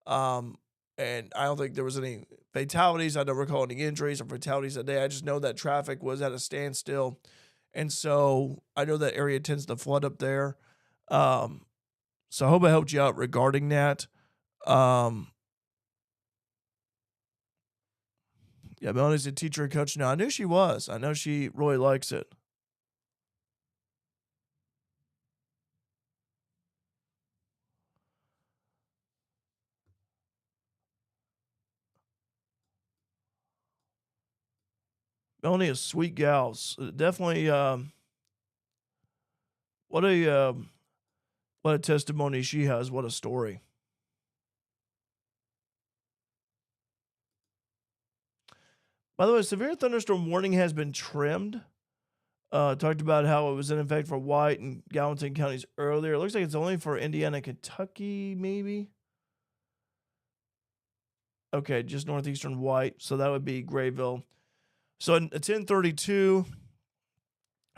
Um, and I don't think there was any fatalities. I don't recall any injuries or fatalities that day. I just know that traffic was at a standstill. And so I know that area tends to flood up there. Um, so I hope I helped you out regarding that. Um, yeah, Melanie's a teacher and coach now. I knew she was. I know she really likes it. Melanie is sweet gals. Definitely. What a what a testimony she has. What a story. By the way, severe thunderstorm warning has been trimmed. Talked about how it was in effect for White and Gallatin counties earlier. It looks like it's only for Indiana, Kentucky, maybe. Okay, just northeastern White. So that would be Grayville. So at 1032,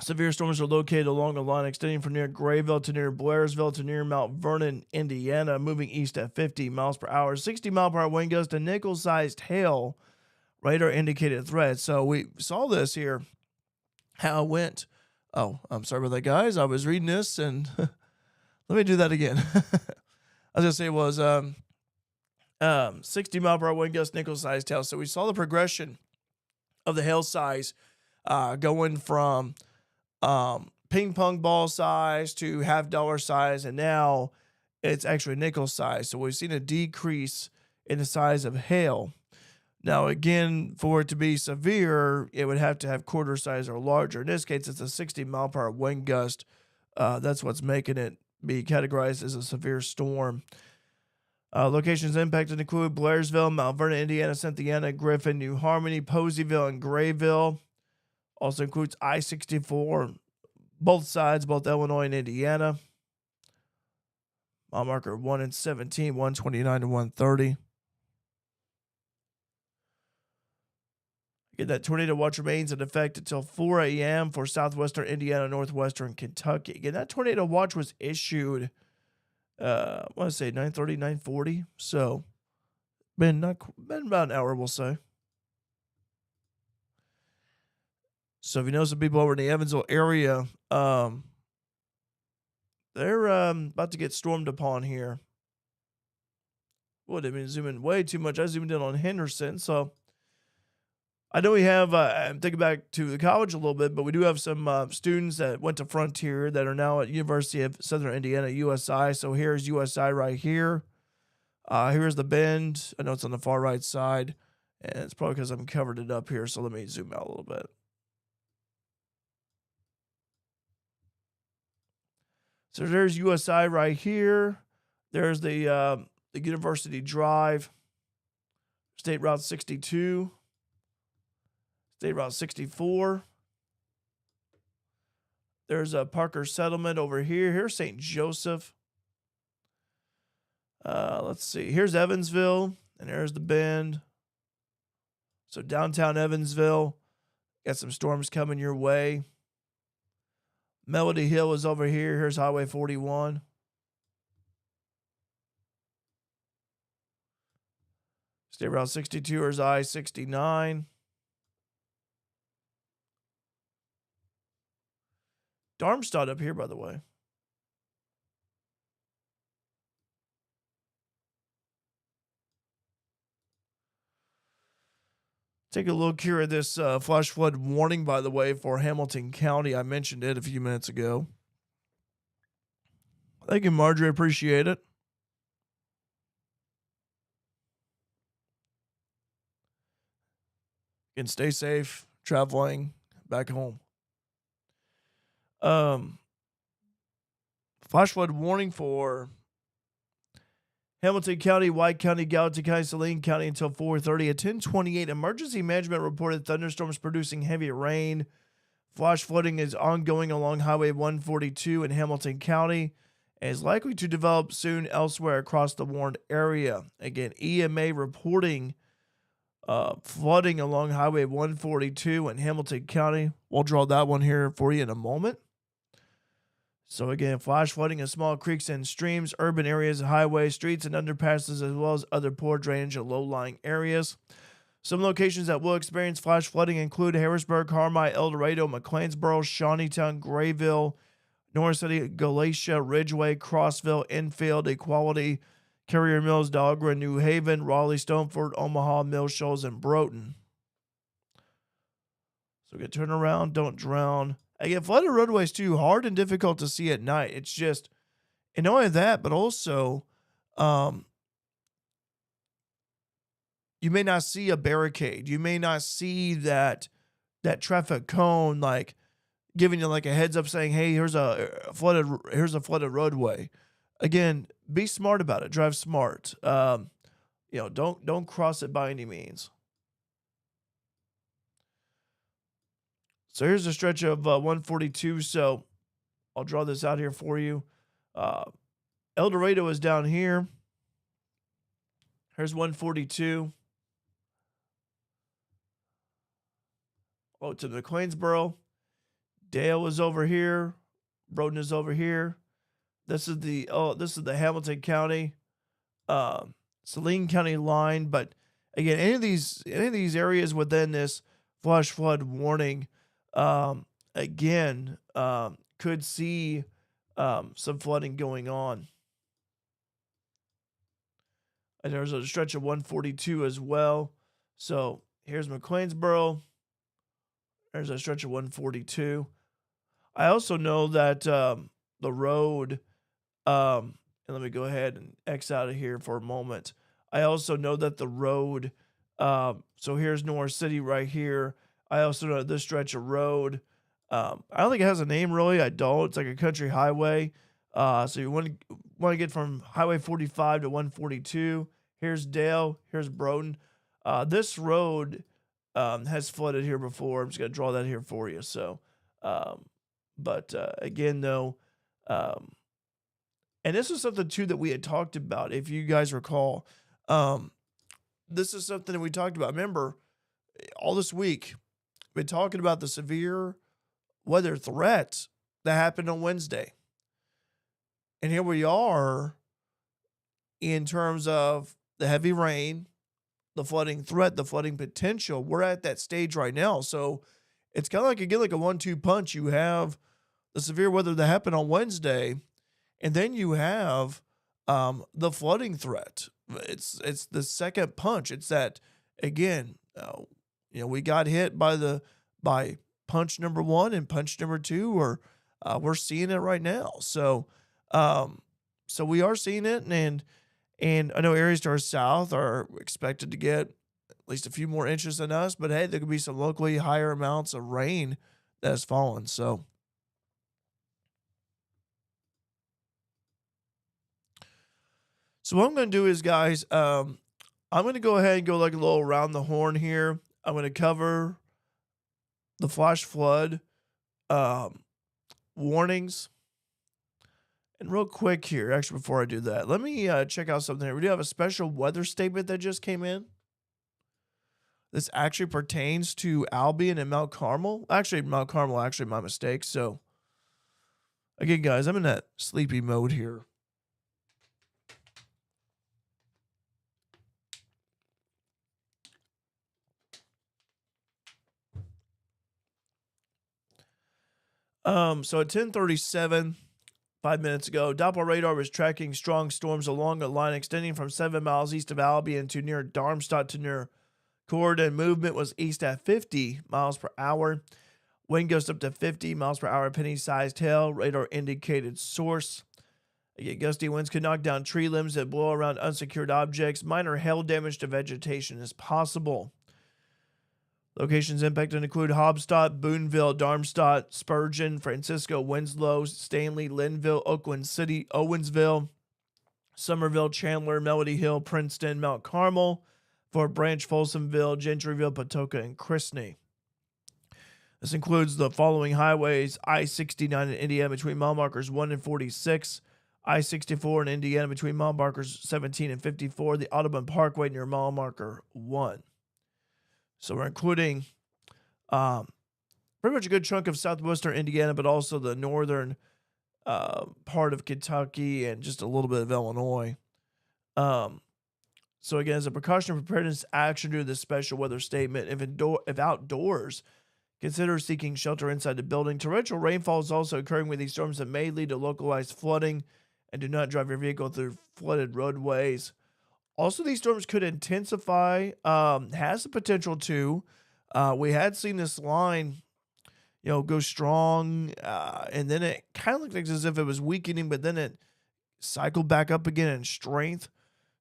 severe storms are located along a line extending from near Grayville to near Blairsville to near Mount Vernon, Indiana, moving east at 50 miles per hour, 60-mile-per-hour wind gusts, and nickel-sized hail. Radar indicated threat. So we saw this here, how it went. Oh, I'm sorry about that, guys. I was reading this, and let me do that again. I was going to say it was 60-mile-per-hour wind gust, nickel-sized hail. So we saw the progression of the hail size going from ping pong ball size to $half size, and now it's actually nickel size. So we've seen a decrease in the size of hail. Now, again, for it to be severe, it would have to have quarter size or larger. In this case, it's a 60-mile-per-hour wind gust. That's what's making it be categorized as a severe storm. Locations impacted include Blairsville, Mount Vernon, Indiana, Cynthiana, Griffin, New Harmony, Poseyville, and Grayville. Also includes I-64, both sides, both Illinois and Indiana. Mile marker 1 and 17, 129 and 130. Again, that tornado watch remains in effect until 4 a.m. for southwestern Indiana, northwestern Kentucky. Again, that tornado watch was issued, I want to say 9:30, 9:40. So, been about an hour, we'll say. So if you know some people over in the Evansville area, they're about to get stormed upon here. Boy, they've been zooming way too much. I zoomed in on Henderson, so I know we have, I'm thinking back to the college a little bit, but we do have some students that went to Frontier that are now at University of Southern Indiana, USI. So here's USI right here. Here's the bend. I know it's on the far right side, and it's probably because I'm covered it up here. So let me zoom out a little bit. So there's USI right here. There's the University Drive, State Route 62. State Route 64. There's a Parker Settlement over here. Here's St. Joseph. Let's see. Here's Evansville, and there's the bend. So downtown Evansville, got some storms coming your way. Melody Hill is over here. Here's Highway 41. State Route 62 is I-69. Darmstadt up here, by the way. Take a look here at this flash flood warning, by the way, for Hamilton County. I mentioned it a few minutes ago. Thank you, Marjorie. Appreciate it. And stay safe traveling back home. Flash flood warning for Hamilton County, White County, Gallatin County, Saline County until 4:30. At 10:28, emergency management reported thunderstorms producing heavy rain. Flash flooding is ongoing along Highway 142 in Hamilton County and is likely to develop soon elsewhere across the warned area. Again, EMA reporting flooding along Highway 142 in Hamilton County. We'll draw that one here for you in a moment. So again, flash flooding in small creeks and streams, urban areas, highways, streets, and underpasses, as well as other poor drainage and low-lying areas. Some locations that will experience flash flooding include Harrisburg, Carmi, El Dorado, McLeansboro, Shawneetown, Grayville, North City, Galatia, Ridgeway, Crossville, Enfield, Equality, Carrier Mills, Dahlgren, New Haven, Raleigh, Stoneford, Omaha, Mill Shoals, and Broughton. So get turn around, don't drown. Again, flooded roadways too, hard and difficult to see at night. It's just, and not only that, but also, you may not see a barricade. You may not see that traffic cone, like giving you like a heads up saying, "Hey, here's a flooded roadway." Again, be smart about it. Drive smart. Don't cross it by any means. So here's a stretch of 142. So I'll draw this out here for you. Uh, El Dorado is down here. Here's 142. Oh, to McLeansboro. Dale is over here. Broden is over here. This is the Hamilton County, Saline County line. But again, any of these areas within this flash flood warning, again, could see some flooding going on. And there's a stretch of 142 as well. So here's McLeansboro. There's a stretch of 142. I also know that the road, and let me go ahead and X out of here for a moment. I also know that the road, so here's North City right here. I also know this stretch of road. I don't think it has a name really. I don't. It's like a country highway. So you want to get from Highway 45 to 142. Here's Dale. Here's Broden. This road has flooded here before. I'm just gonna draw that here for you. So, but again, though, and this is something too that we had talked about. If you guys recall, this is something that we talked about. Remember, all this week, we've been talking about the severe weather threat that happened on Wednesday. And here we are in terms of the heavy rain, the flooding threat, the flooding potential. We're at that stage right now. So it's kind of like, again, like a 1-2 punch. You have the severe weather that happened on Wednesday, and then you have the flooding threat. It's the second punch. It's that, again, we got hit by punch number 1 and punch number 2, or we're seeing it right now. So so we are seeing it, and I know areas to our south are expected to get at least a few more inches than us, but hey, there could be some locally higher amounts of rain that has fallen. So what I'm going to do is, guys, I'm going to go ahead and go like a little around the horn here. I'm going to cover the flash flood warnings. And real quick here, actually, before I do that, let me check out something here. We do have a special weather statement that just came in. This actually pertains to Albion and Mount Carmel. Actually, Mount Carmel, actually, my mistake. So, again, guys, I'm in that sleepy mode here. So at 10:37, 5 minutes ago, Doppler radar was tracking strong storms along a line extending from 7 miles east of Albion to near Darmstadt to near Corridor. Movement was east at 50 miles per hour. Wind gusts up to 50 miles per hour, penny-sized hail. Radar indicated source. Again, gusty winds could knock down tree limbs that blow around unsecured objects. Minor hail damage to vegetation is possible. Locations impacted include Hobstadt, Boonville, Darmstadt, Spurgeon, Francisco, Winslow, Stanley, Linville, Oakland City, Owensville, Somerville, Chandler, Melody Hill, Princeton, Mount Carmel, Fort Branch, Folsomville, Gentryville, Patoka, and Chrisney. This includes the following highways: I-69 in Indiana between mile markers 1 and 46, I-64 in Indiana between mile markers 17 and 54, the Audubon Parkway near mile marker 1. So we're including pretty much a good chunk of southwestern Indiana, but also the northern part of Kentucky and just a little bit of Illinois. So again, as a precaution and preparedness action due to this special weather statement, if outdoors, consider seeking shelter inside the building. Torrential rainfall is also occurring with these storms that may lead to localized flooding, and do not drive your vehicle through flooded roadways. Also, these storms could intensify, has the potential to. We had seen this line, go strong, and then it kind of looked like as if it was weakening, but then it cycled back up again in strength.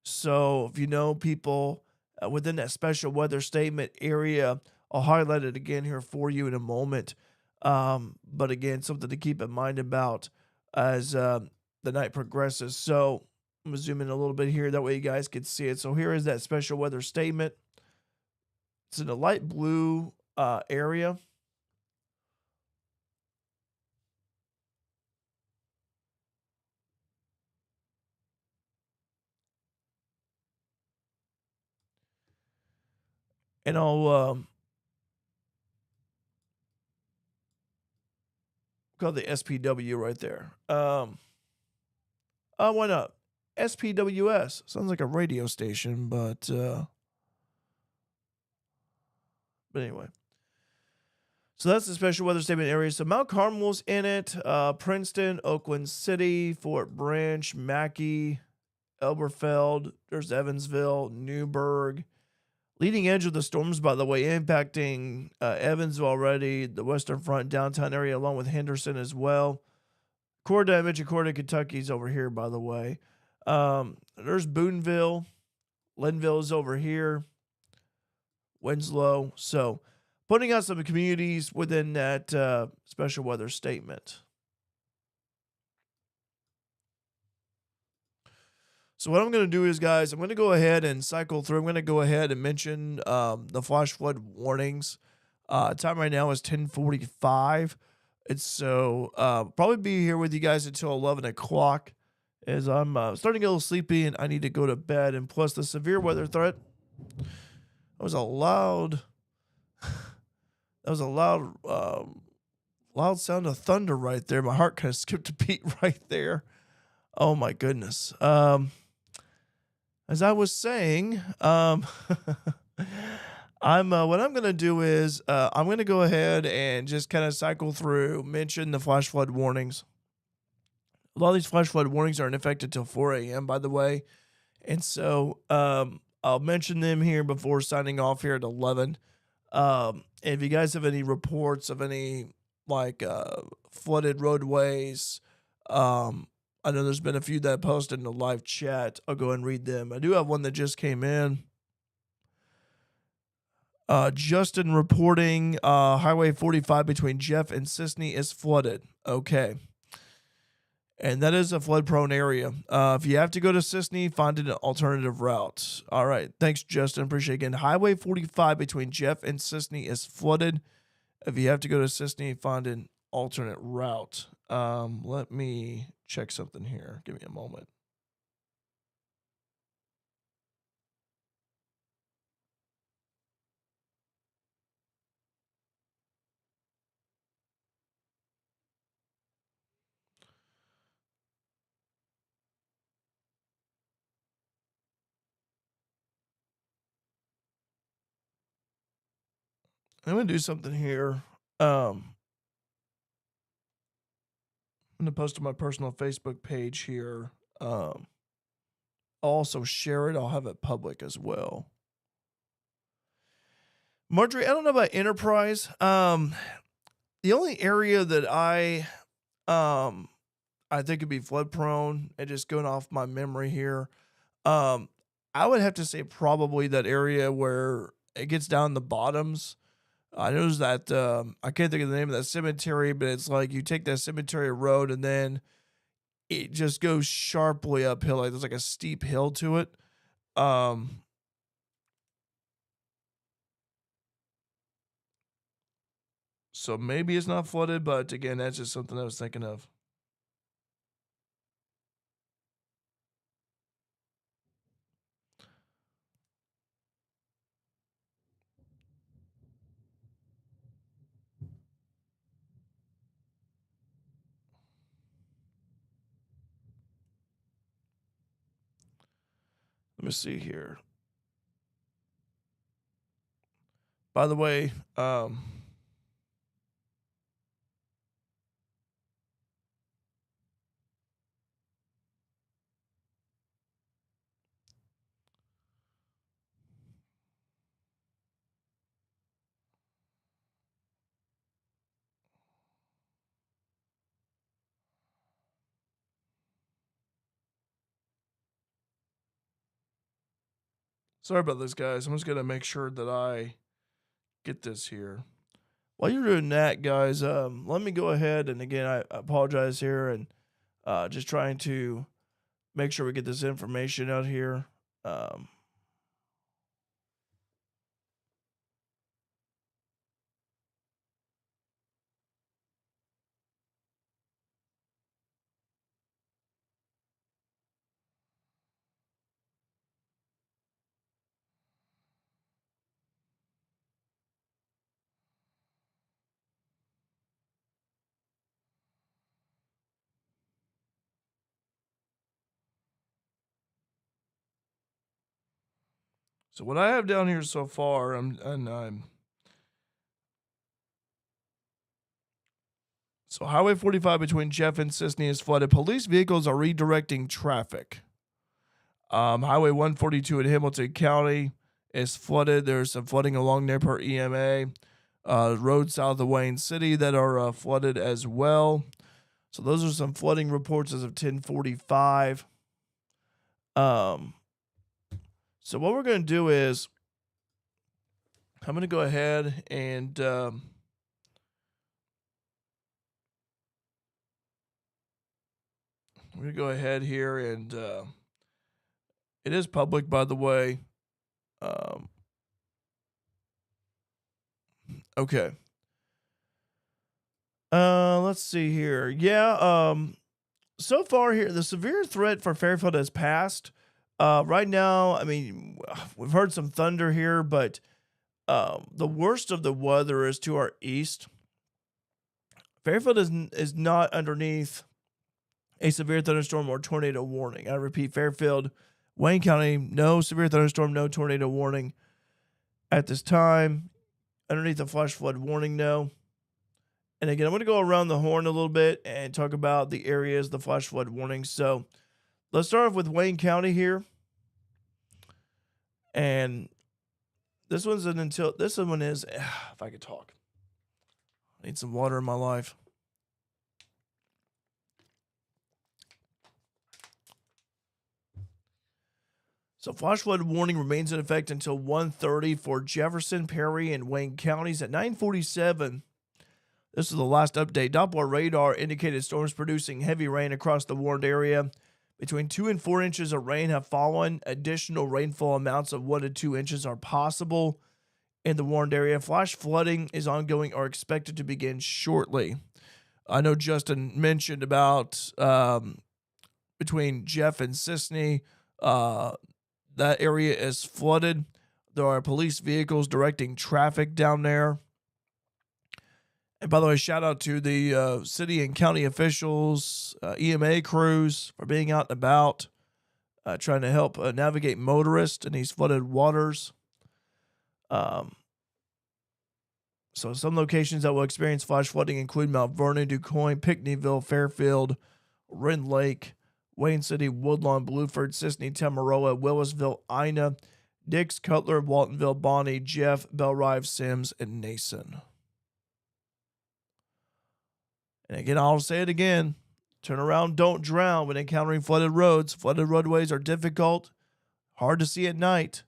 So if you know people within that special weather statement area, I'll highlight it again here for you in a moment. But again, something to keep in mind about as the night progresses. So I'm going to zoom in a little bit here. That way you guys can see it. So here is that special weather statement. It's in a light blue area. and I'll call the SPW right there. Why not? SPWS sounds like a radio station, but anyway. So that's the special weather statement area. So Mount Carmel's in it. Princeton, Oakland City, Fort Branch, Mackey, Elberfeld. There's Evansville, Newburgh. Leading edge of the storms, by the way, impacting Evansville already, the Western Front, downtown area, along with Henderson as well. Corda, I mentioned Corda, Kentucky's over here, by the way. There's Boonville. Linville is over here. Winslow. So putting out some communities within that special weather statement. So what I'm going to do is, guys, I'm going to go ahead and cycle through. I'm going to go ahead and mention the flash flood warnings. Time right now is 10:45. It's so probably be here with you guys until 11 o'clock as I'm starting to get a little sleepy and I need to go to bed. And plus the severe weather threat. That was a loud loud sound of thunder right there. My heart kind of skipped a beat right there. Oh my goodness. As I was saying, I'm what I'm gonna do is I'm gonna go ahead and just kind of cycle through, mention the flash flood warnings. A lot of these flash flood warnings are in effect until 4 a.m. by the way, and so I'll mention them here before signing off here at 11. If you guys have any reports of any like flooded roadways, I know there's been a few that posted in the live chat. I'll go and read them. I do have one that just came in. Justin reporting Highway 45 between Jeff and Sisney is flooded. Okay. And that is a flood prone area. If you have to go to Sisney, find an alternative route. All right. Thanks, Justin. Appreciate it again. Highway 45 between Jeff and Sisney is flooded. If you have to go to Sisney, find an alternate route. Let me check something here. Give me a moment. I'm going to do something here. I'm going to post to my personal Facebook page here. I'll also share it. I'll have it public as well. Marjorie, I don't know about Enterprise. The only area that I think could be flood prone, and just going off my memory here, I would have to say probably that area where it gets down the bottoms. I know that I can't think of the name of that cemetery, but it's like you take that cemetery road and then it just goes sharply uphill. Like there's like a steep hill to it. Um, so maybe it's not flooded, but again, that's just something I was thinking of. Let me see here. By the way, sorry about this, guys. I'm just gonna make sure that I get this here. While you're doing that, guys, let me go ahead and again, I apologize here and just trying to make sure we get this information out here. Um, So what I have down here so far, I'm so Highway 45 between Jeff and Sisney is flooded. Police vehicles are redirecting traffic. Highway 142 in Hamilton County is flooded. There's some flooding along there per EMA. Roads south of Wayne City that are flooded as well. So those are some flooding reports as of 10:45. Um, so what we're going to do is I'm going to go ahead and I'm going to go ahead here and it is public, by the way. Um, okay. Let's see here. Yeah. So far here, the severe threat for Fairfield has passed. Right now, I mean, we've heard some thunder here, but the worst of the weather is to our east. Fairfield is not underneath a severe thunderstorm or tornado warning. I repeat, Fairfield, Wayne County, no severe thunderstorm, no tornado warning at this time. Underneath the flash flood warning, no. And again, I'm going to go around the horn a little bit and talk about the areas, the flash flood warnings. So let's start off with Wayne County here. And this one is, if I could talk, I need some water in my life. So flash flood warning remains in effect until 1:30 for Jefferson, Perry, and Wayne counties. At 9:47, this is the last update. Doppler radar indicated storms producing heavy rain across the warned area. Between 2 and 4 inches of rain have fallen. Additional rainfall amounts of 1 to 2 inches are possible in the warned area. Flash flooding is ongoing or expected to begin shortly. I know Justin mentioned about between Jeff and Sisney, that area is flooded. There are police vehicles directing traffic down there. And by the way, shout out to the city and county officials, EMA crews for being out and about, trying to help navigate motorists in these flooded waters. So some locations that will experience flash flooding include Mount Vernon, DuQuoin, Pinckneyville, Fairfield, Rend Lake, Wayne City, Woodlawn, Blueford, Sisney, Tamaroa, Willisville, Ina, Dix, Cutler, Waltonville, Bonnie, Jeff, Belrive, Sims, and Nason. And again, I'll say it again. Turn around, don't drown when encountering flooded roads. Flooded roadways are difficult, hard to see at night,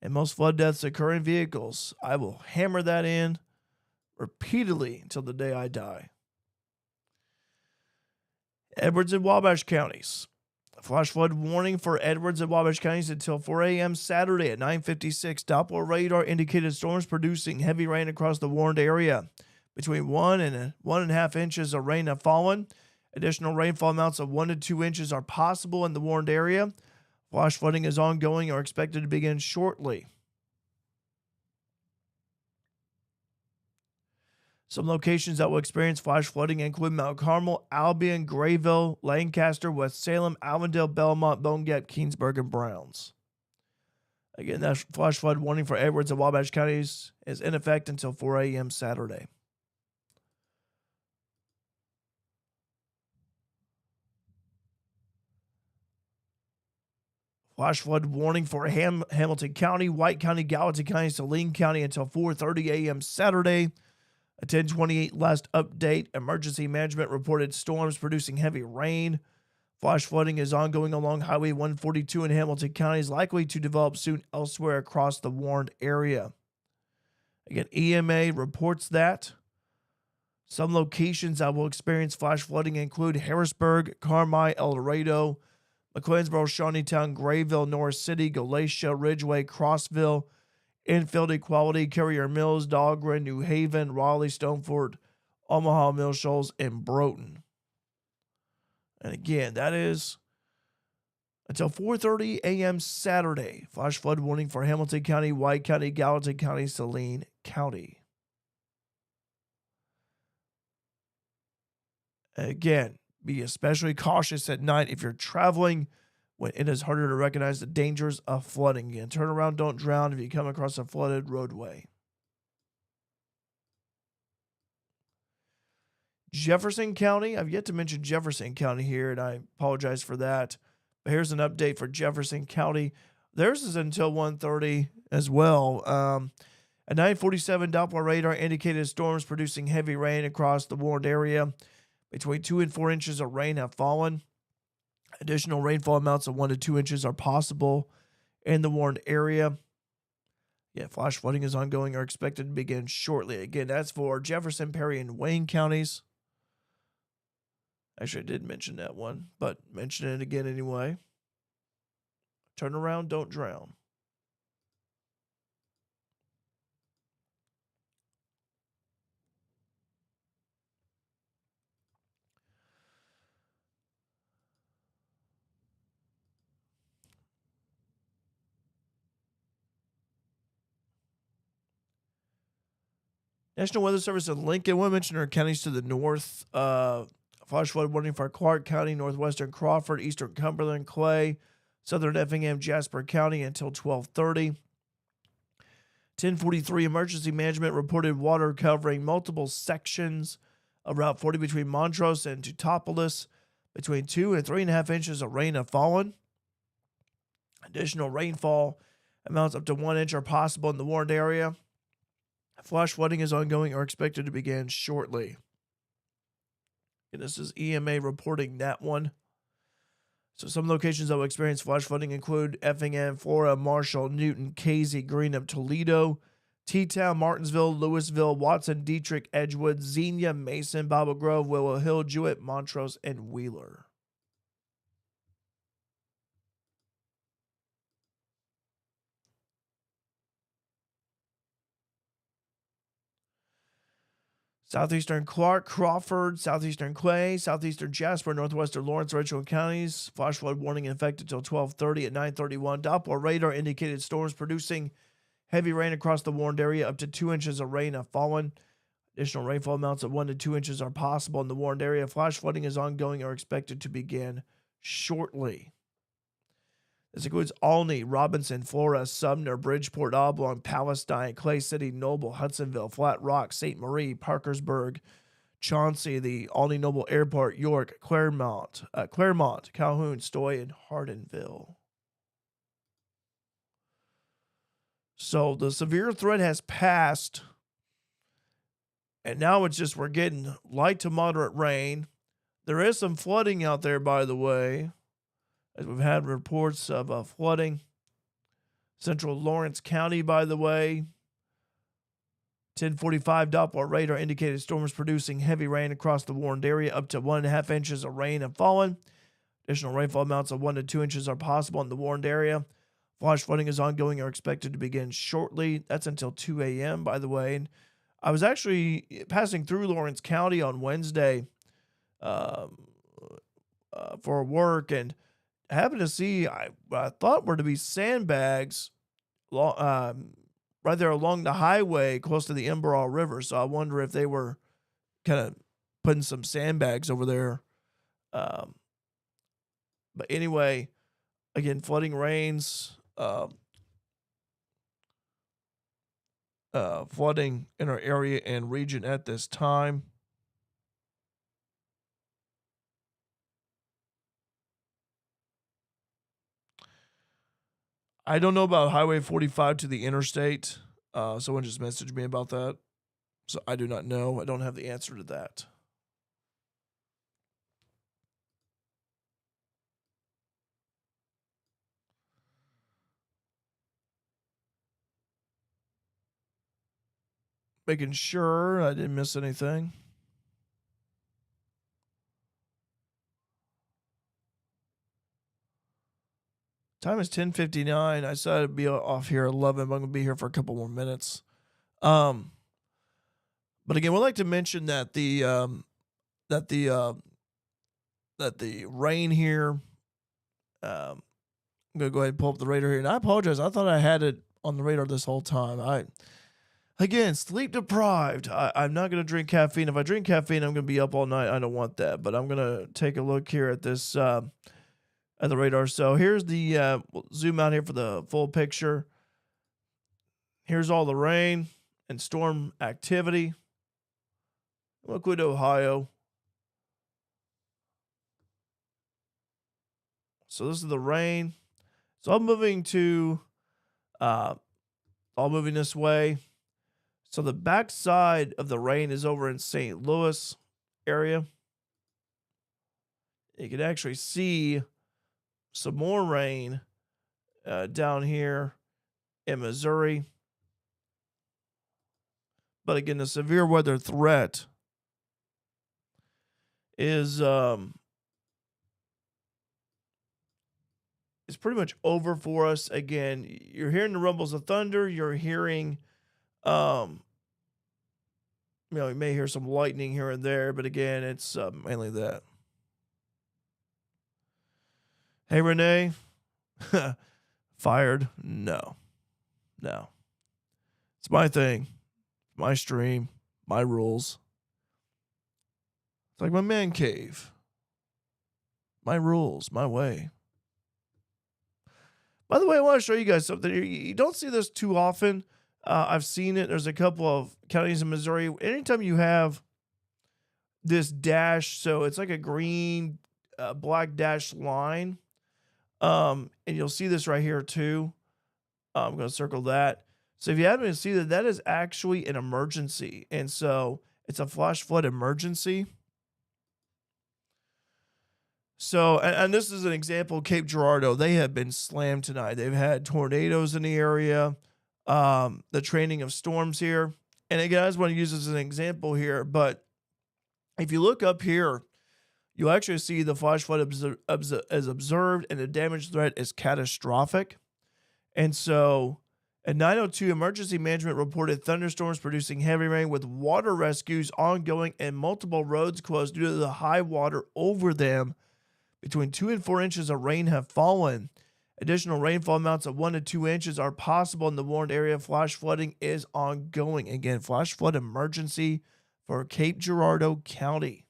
and most flood deaths occur in vehicles. I will hammer that in repeatedly until the day I die. Edwards and Wabash counties. Flash flood warning for Edwards and Wabash counties until 4 a.m. Saturday at 9:56. Doppler radar indicated storms producing heavy rain across the warned area. Between 1 and 1.5 inches of rain have fallen. Additional rainfall amounts of 1 to 2 inches are possible in the warned area. Flash flooding is ongoing or expected to begin shortly. Some locations that will experience flash flooding include Mount Carmel, Albion, Grayville, Lancaster, West Salem, Avondale, Belmont, Bone Gap, Keensburg, and Browns. Again, that flash flood warning for Edwards and Wabash counties is in effect until 4 a.m. Saturday. Flash flood warning for Hamilton County, White County, Gallatin County, Saline County until 4:30 a.m. Saturday. A 10:28 last update. Emergency management reported storms producing heavy rain. Flash flooding is ongoing along Highway 142 in Hamilton County, is likely to develop soon elsewhere across the warned area. Again, EMA reports that. Some locations that will experience flash flooding include Harrisburg, Carmi, El Dorado, McLeansboro, Shawneetown, Grayville, Norris City, Galatia, Ridgeway, Crossville, Infield, Equality, Carrier Mills, Dahlgren, New Haven, Raleigh, Stoneford, Omaha, Mill Shoals, and Broughton. And again, that is until 4:30 a.m. Saturday. Flash flood warning for Hamilton County, White County, Gallatin County, Saline County. Again, be especially cautious at night if you're traveling when it is harder to recognize the dangers of flooding. Again, turn around, don't drown if you come across a flooded roadway. Jefferson County. I've yet to mention Jefferson County here, and I apologize for that. But here's an update for Jefferson County. Theirs is until 1:30 as well. At 9:47, Doppler radar indicated storms producing heavy rain across the warned area. Between 2 and 4 inches of rain have fallen. Additional rainfall amounts of 1 to 2 inches are possible in the warned area. Yeah, flash flooding is ongoing or expected to begin shortly. Again, that's for Jefferson, Perry, and Wayne counties. Actually, I did mention that one, but mention it again anyway. Turn around, don't drown. National Weather Service in Lincoln. Want to mention our counties to the north. Flash flood warning for Clark County, northwestern Crawford, eastern Cumberland, Clay, southern Effingham, Jasper County until 12:30. 10:43, emergency management reported water covering multiple sections of Route 40 between Montrose and Teutopolis. Between 2 and 3.5 inches of rain have fallen. Additional rainfall amounts up to 1 inch are possible in the warned area. Flash flooding is ongoing or expected to begin shortly. And this is EMA reporting that one. So some locations that will experience flash flooding include Effingham, Flora, Marshall, Newton, Casey, Greenup, Toledo, T-Town, Martinsville, Louisville, Watson, Dietrich, Edgewood, Xenia, Mason, Bible Grove, Willow Hill, Jewett, Montrose, and Wheeler. Southeastern Clark, Crawford, Southeastern Clay, Southeastern Jasper, Northwestern Lawrence, Richland counties. Flash flood warning in effect until 12:30 at 9:31. Doppler radar indicated storms producing heavy rain across the warned area. Up to 2 inches of rain have fallen. Additional rainfall amounts of 1 to 2 inches are possible in the warned area. Flash flooding is ongoing or expected to begin shortly. This includes Olney, Robinson, Flora, Sumner, Bridgeport, Oblong, Palestine, Clay City, Noble, Hudsonville, Flat Rock, St. Marie, Parkersburg, Chauncey, the Olney Noble Airport, York, Claremont, Calhoun, Stoy, and Hardinville. So the severe threat has passed, and now it's just we're getting light to moderate rain. There is some flooding out there, by the way, as we've had reports of flooding. Central Lawrence County, by the way. 10:45 Doppler radar indicated storms producing heavy rain across the warned area. Up to 1.5 inches of rain have fallen. Additional rainfall amounts of 1 to 2 inches are possible in the warned area. Flash flooding is ongoing or expected to begin shortly. That's until 2 a.m., by the way. And I was actually passing through Lawrence County on Wednesday for work, and I happened to see what I thought were to be sandbags right there along the highway close to the Emberall River. So I wonder if they were kind of putting some sandbags over there. But anyway, again, flooding rains, flooding in our area and region at this time. I don't know about Highway 45 to the interstate. Someone just messaged me about that. So I do not know. I don't have the answer to that. Making sure I didn't miss anything. Time is 10:59. I said I'd be off here at 11, but I'm going to be here for a couple more minutes. But again, we'd like to mention that the rain here. I'm going to go ahead and pull up the radar here, and I apologize. I thought I had it on the radar this whole time. Again, sleep deprived. I'm not going to drink caffeine. If I drink caffeine, I'm going to be up all night. I don't want that. But I'm going to take a look here at this at the radar. So here's the we'll zoom out here for the full picture. Here's all the rain and storm activity. Look Ohio. So this is the rain. So I'm moving to, all moving this way. So the back side of the rain is over in St. Louis area. You can actually see some more rain down here in Missouri. But again, the severe weather threat is pretty much over for us. Again, you're hearing the rumbles of thunder. You're hearing, you may hear some lightning here and there, but again, it's mainly that. Hey, Renee, fired? No. It's my thing, my stream, my rules. It's like my man cave. My rules, my way. By the way, I want to show you guys something. You don't see this too often. I've seen it. There's a couple of counties in Missouri. Anytime you have this dash, so it's like a green, black dash line, and you'll see this right here too. I'm going to circle that. So if you haven't seen that, that is actually an emergency. And so it's a flash flood emergency. So, and this is an example, Cape Girardeau, they have been slammed tonight. They've had tornadoes in the area, the training of storms here. And again, I just want to use this as an example here, but if you look up here, you'll actually see the flash flood is observed and the damage threat is catastrophic. And so at 9:02, emergency management reported thunderstorms producing heavy rain with water rescues ongoing and multiple roads closed due to the high water over them. Between 2 and 4 inches of rain have fallen. Additional rainfall amounts of 1 to 2 inches are possible in the warned area. Flash flooding is ongoing. Again, flash flood emergency for Cape Girardeau County.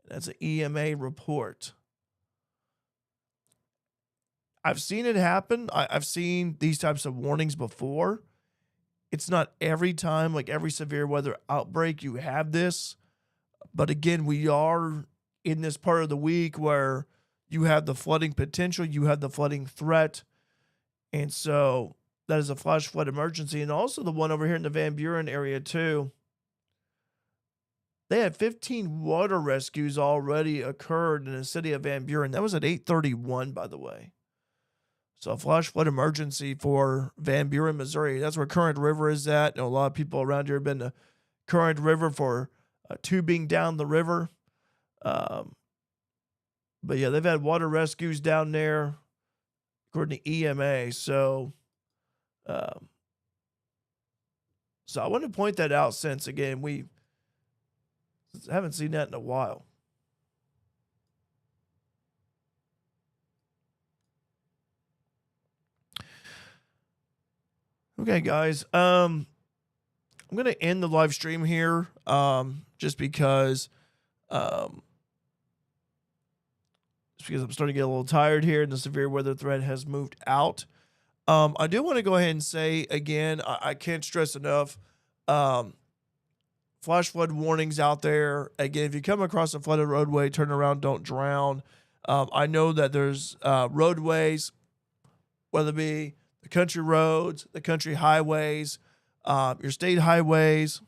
That's an EMA report. I've seen it happen. I've seen these types of warnings before. It's not every time, like every severe weather outbreak, you have this. But again, we are in this part of the week where you have the flooding potential, you have the flooding threat. And so that is a flash flood emergency. And also the one over here in the Van Buren area too. They had 15 water rescues already occurred in the city of Van Buren. That was at 8:31, by the way. So a flash flood emergency for Van Buren, Missouri. That's where Current River is at. A lot of people around here have been to Current River for tubing down the river. But yeah, they've had water rescues down there, according to EMA. So I want to point that out since, again, we haven't seen that in a while. Okay, guys. I'm going to end the live stream here just because I'm starting to get a little tired here and the severe weather threat has moved out. I do want to go ahead and say again, I can't stress enough, flash flood warnings out there. Again, if you come across a flooded roadway, turn around, don't drown. I know that there's roadways, whether it be the country roads, the country highways, your state highways,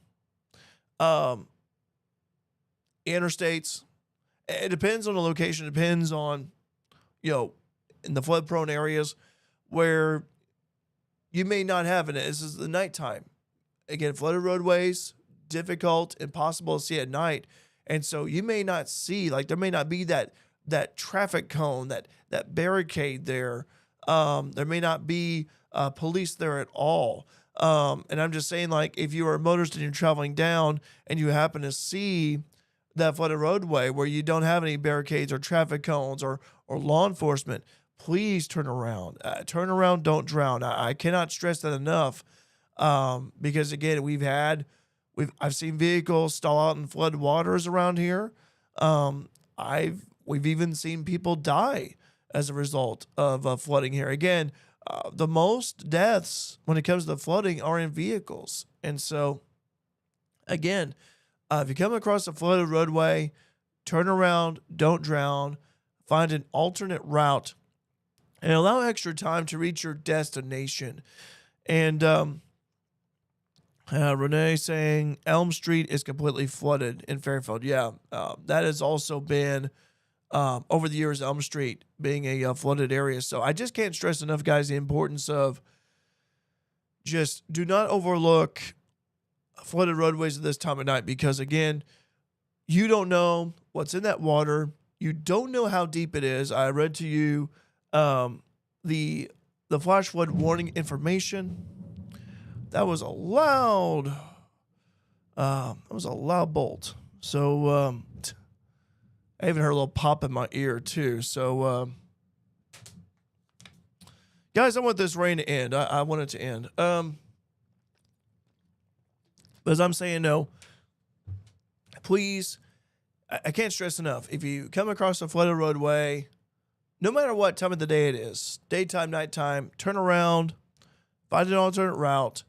interstates. It depends on the location. It depends on, in the flood prone areas where you may not have it. This is the nighttime. Again, flooded roadways, difficult, impossible to see at night. And so you may not see, like there may not be that traffic cone, that barricade there. There may not be police there at all. And I'm just saying, like, if you are a motorist and you're traveling down and you happen to see that flooded roadway where you don't have any barricades or traffic cones or law enforcement, please turn around. Turn around, don't drown. I cannot stress that enough because, again, I've seen vehicles stall out in flood waters around here. I've We've even seen people die as a result of flooding here. Again, the most deaths when it comes to flooding are in vehicles. And so, again, if you come across a flooded roadway, turn around, don't drown, find an alternate route, and allow extra time to reach your destination. And Renee saying Elm Street is completely flooded in Fairfield. Yeah, that has also been over the years, Elm Street being a flooded area. So I just can't stress enough, guys, the importance of just do not overlook flooded roadways at this time of night because, again, you don't know what's in that water. You don't know how deep it is. I read to you the flash flood warning information. That was a loud bolt. So I even heard a little pop in my ear too. So guys, I want this rain to end. I want it to end. As I'm saying, no, please, I can't stress enough. If you come across a flooded roadway, no matter what time of the day it is, daytime, nighttime, turn around, find an alternate route,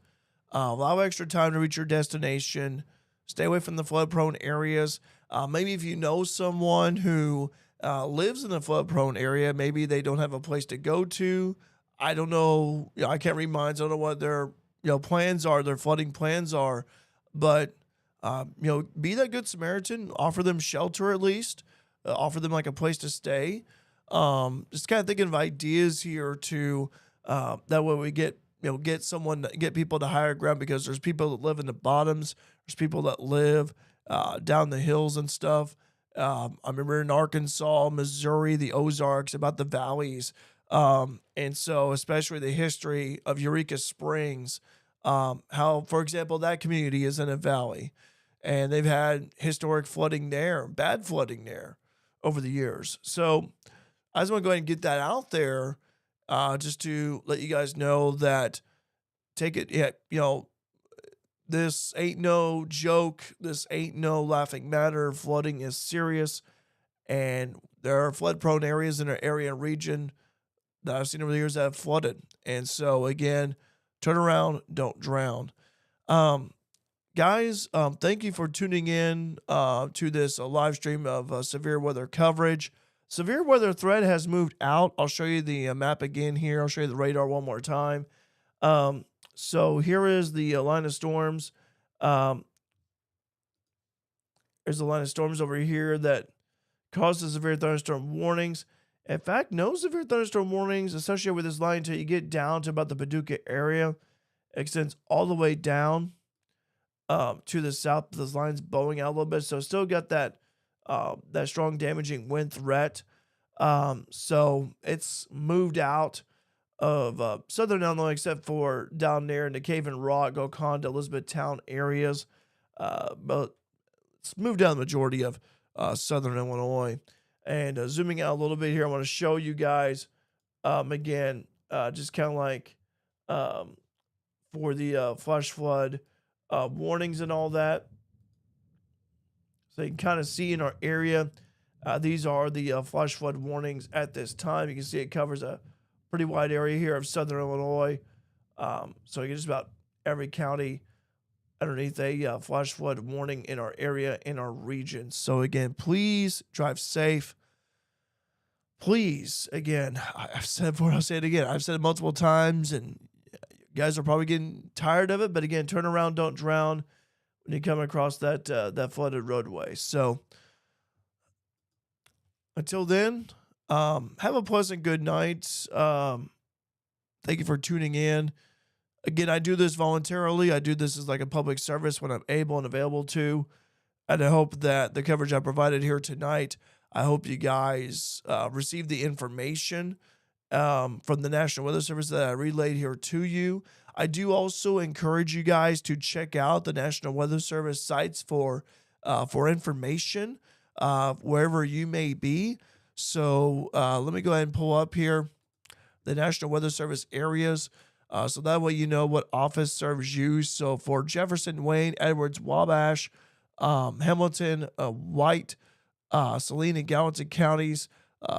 allow extra time to reach your destination, stay away from the flood-prone areas. Maybe if you know someone who lives in a flood-prone area, maybe they don't have a place to go to. I don't know. I can't read minds. I don't know what their plans are, their flooding plans are. But, be that good Samaritan, offer them shelter at least, offer them like a place to stay. Just kind of thinking of ideas here to, that way we get people to higher ground because there's people that live in the bottoms. There's people that live down the hills and stuff. I remember in Arkansas, Missouri, the Ozarks, about the valleys. And so especially the history of Eureka Springs, how, for example, that community is in a valley and they've had historic flooding there, bad flooding there over the years. So I just want to go ahead and get that out there, just to let you guys know that take it, this ain't no joke. This ain't no laughing matter. Flooding is serious. And there are flood prone areas in our area and region that I've seen over the years that have flooded. And so again, turn around, don't drown. Guys, thank you for tuning in to this live stream of severe weather coverage. Severe weather threat has moved out. I'll show you the map again here. I'll show you the radar one more time. So here is the line of storms. There's a line of storms over here that causes severe thunderstorm warnings. In fact, no severe thunderstorm warnings associated with this line until you get down to about the Paducah area. It extends all the way down to the south. This line's bowing out a little bit, so still got that strong damaging wind threat. So it's moved out of southern Illinois, except for down there in the Cave and Rock, Golconda, Elizabethtown areas. But it's moved down the majority of southern Illinois. And zooming out a little bit here, I want to show you guys again, just kind of like for the flash flood warnings and all that. So you can kind of see in our area, these are the flash flood warnings at this time. You can see it covers a pretty wide area here of southern Illinois. So you get just about every county underneath a flash flood warning in our area, in our region. So again, please drive safe. Please, again, I've said it before, I'll say it again. I've said it multiple times, and you guys are probably getting tired of it. But again, turn around, don't drown when you come across that flooded roadway. So until then, have a pleasant good night. Thank you for tuning in. Again, I do this voluntarily. I do this as like a public service when I'm able and available to. And I hope that the coverage I provided here tonight, I hope you guys receive the information from the National Weather Service that I relayed here to you. I do also encourage you guys to check out the National Weather Service sites for information wherever you may be. So let me go ahead and pull up here the National Weather Service areas. So that way you know what office serves you. So for Jefferson, Wayne, Edwards, Wabash, Hamilton, White, Saline and Gallatin counties,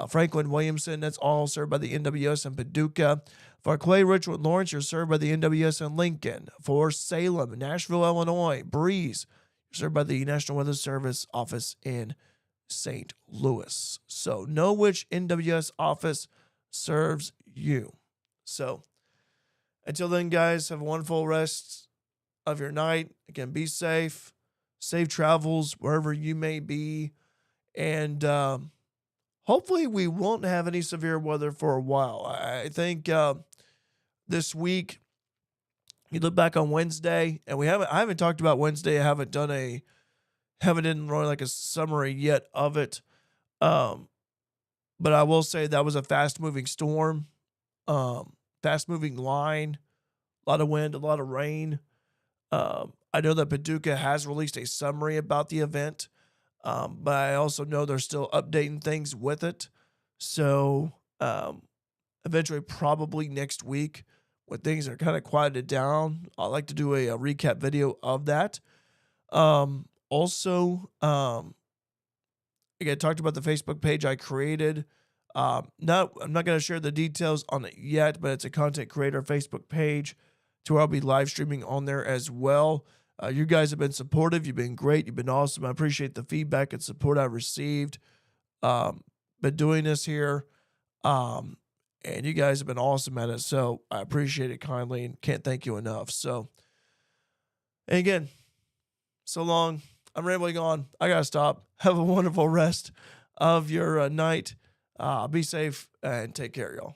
Franklin, Williamson, that's all served by the NWS in Paducah. For Clay, Richwood, Lawrence, you're served by the NWS in Lincoln. For Salem, Nashville, Illinois, Breeze, you're served by the National Weather Service office in St. Louis. So know which NWS office serves you. So until then, guys, have a wonderful rest of your night. Again, be safe. Safe travels wherever you may be. And hopefully we won't have any severe weather for a while. I think this week, you look back on Wednesday, and I haven't talked about Wednesday. I haven't done really like a summary yet of it. But I will say that was a fast moving storm, fast moving line, a lot of wind, a lot of rain. I know that Paducah has released a summary about the event. But I also know they're still updating things with it. So eventually, probably next week, when things are kind of quieted down, I'd like to do a recap video of that. Also, again, talked about the Facebook page I created. I'm not going to share the details on it yet, but it's a content creator Facebook page to where I'll be live streaming on there as well. You guys have been supportive. You've been great. You've been awesome. I appreciate the feedback and support I've received. Been doing this here, and you guys have been awesome at it. So I appreciate it kindly and can't thank you enough. So, and again, so long. I'm rambling on. I got to stop. Have a wonderful rest of your night. Be safe and take care, y'all.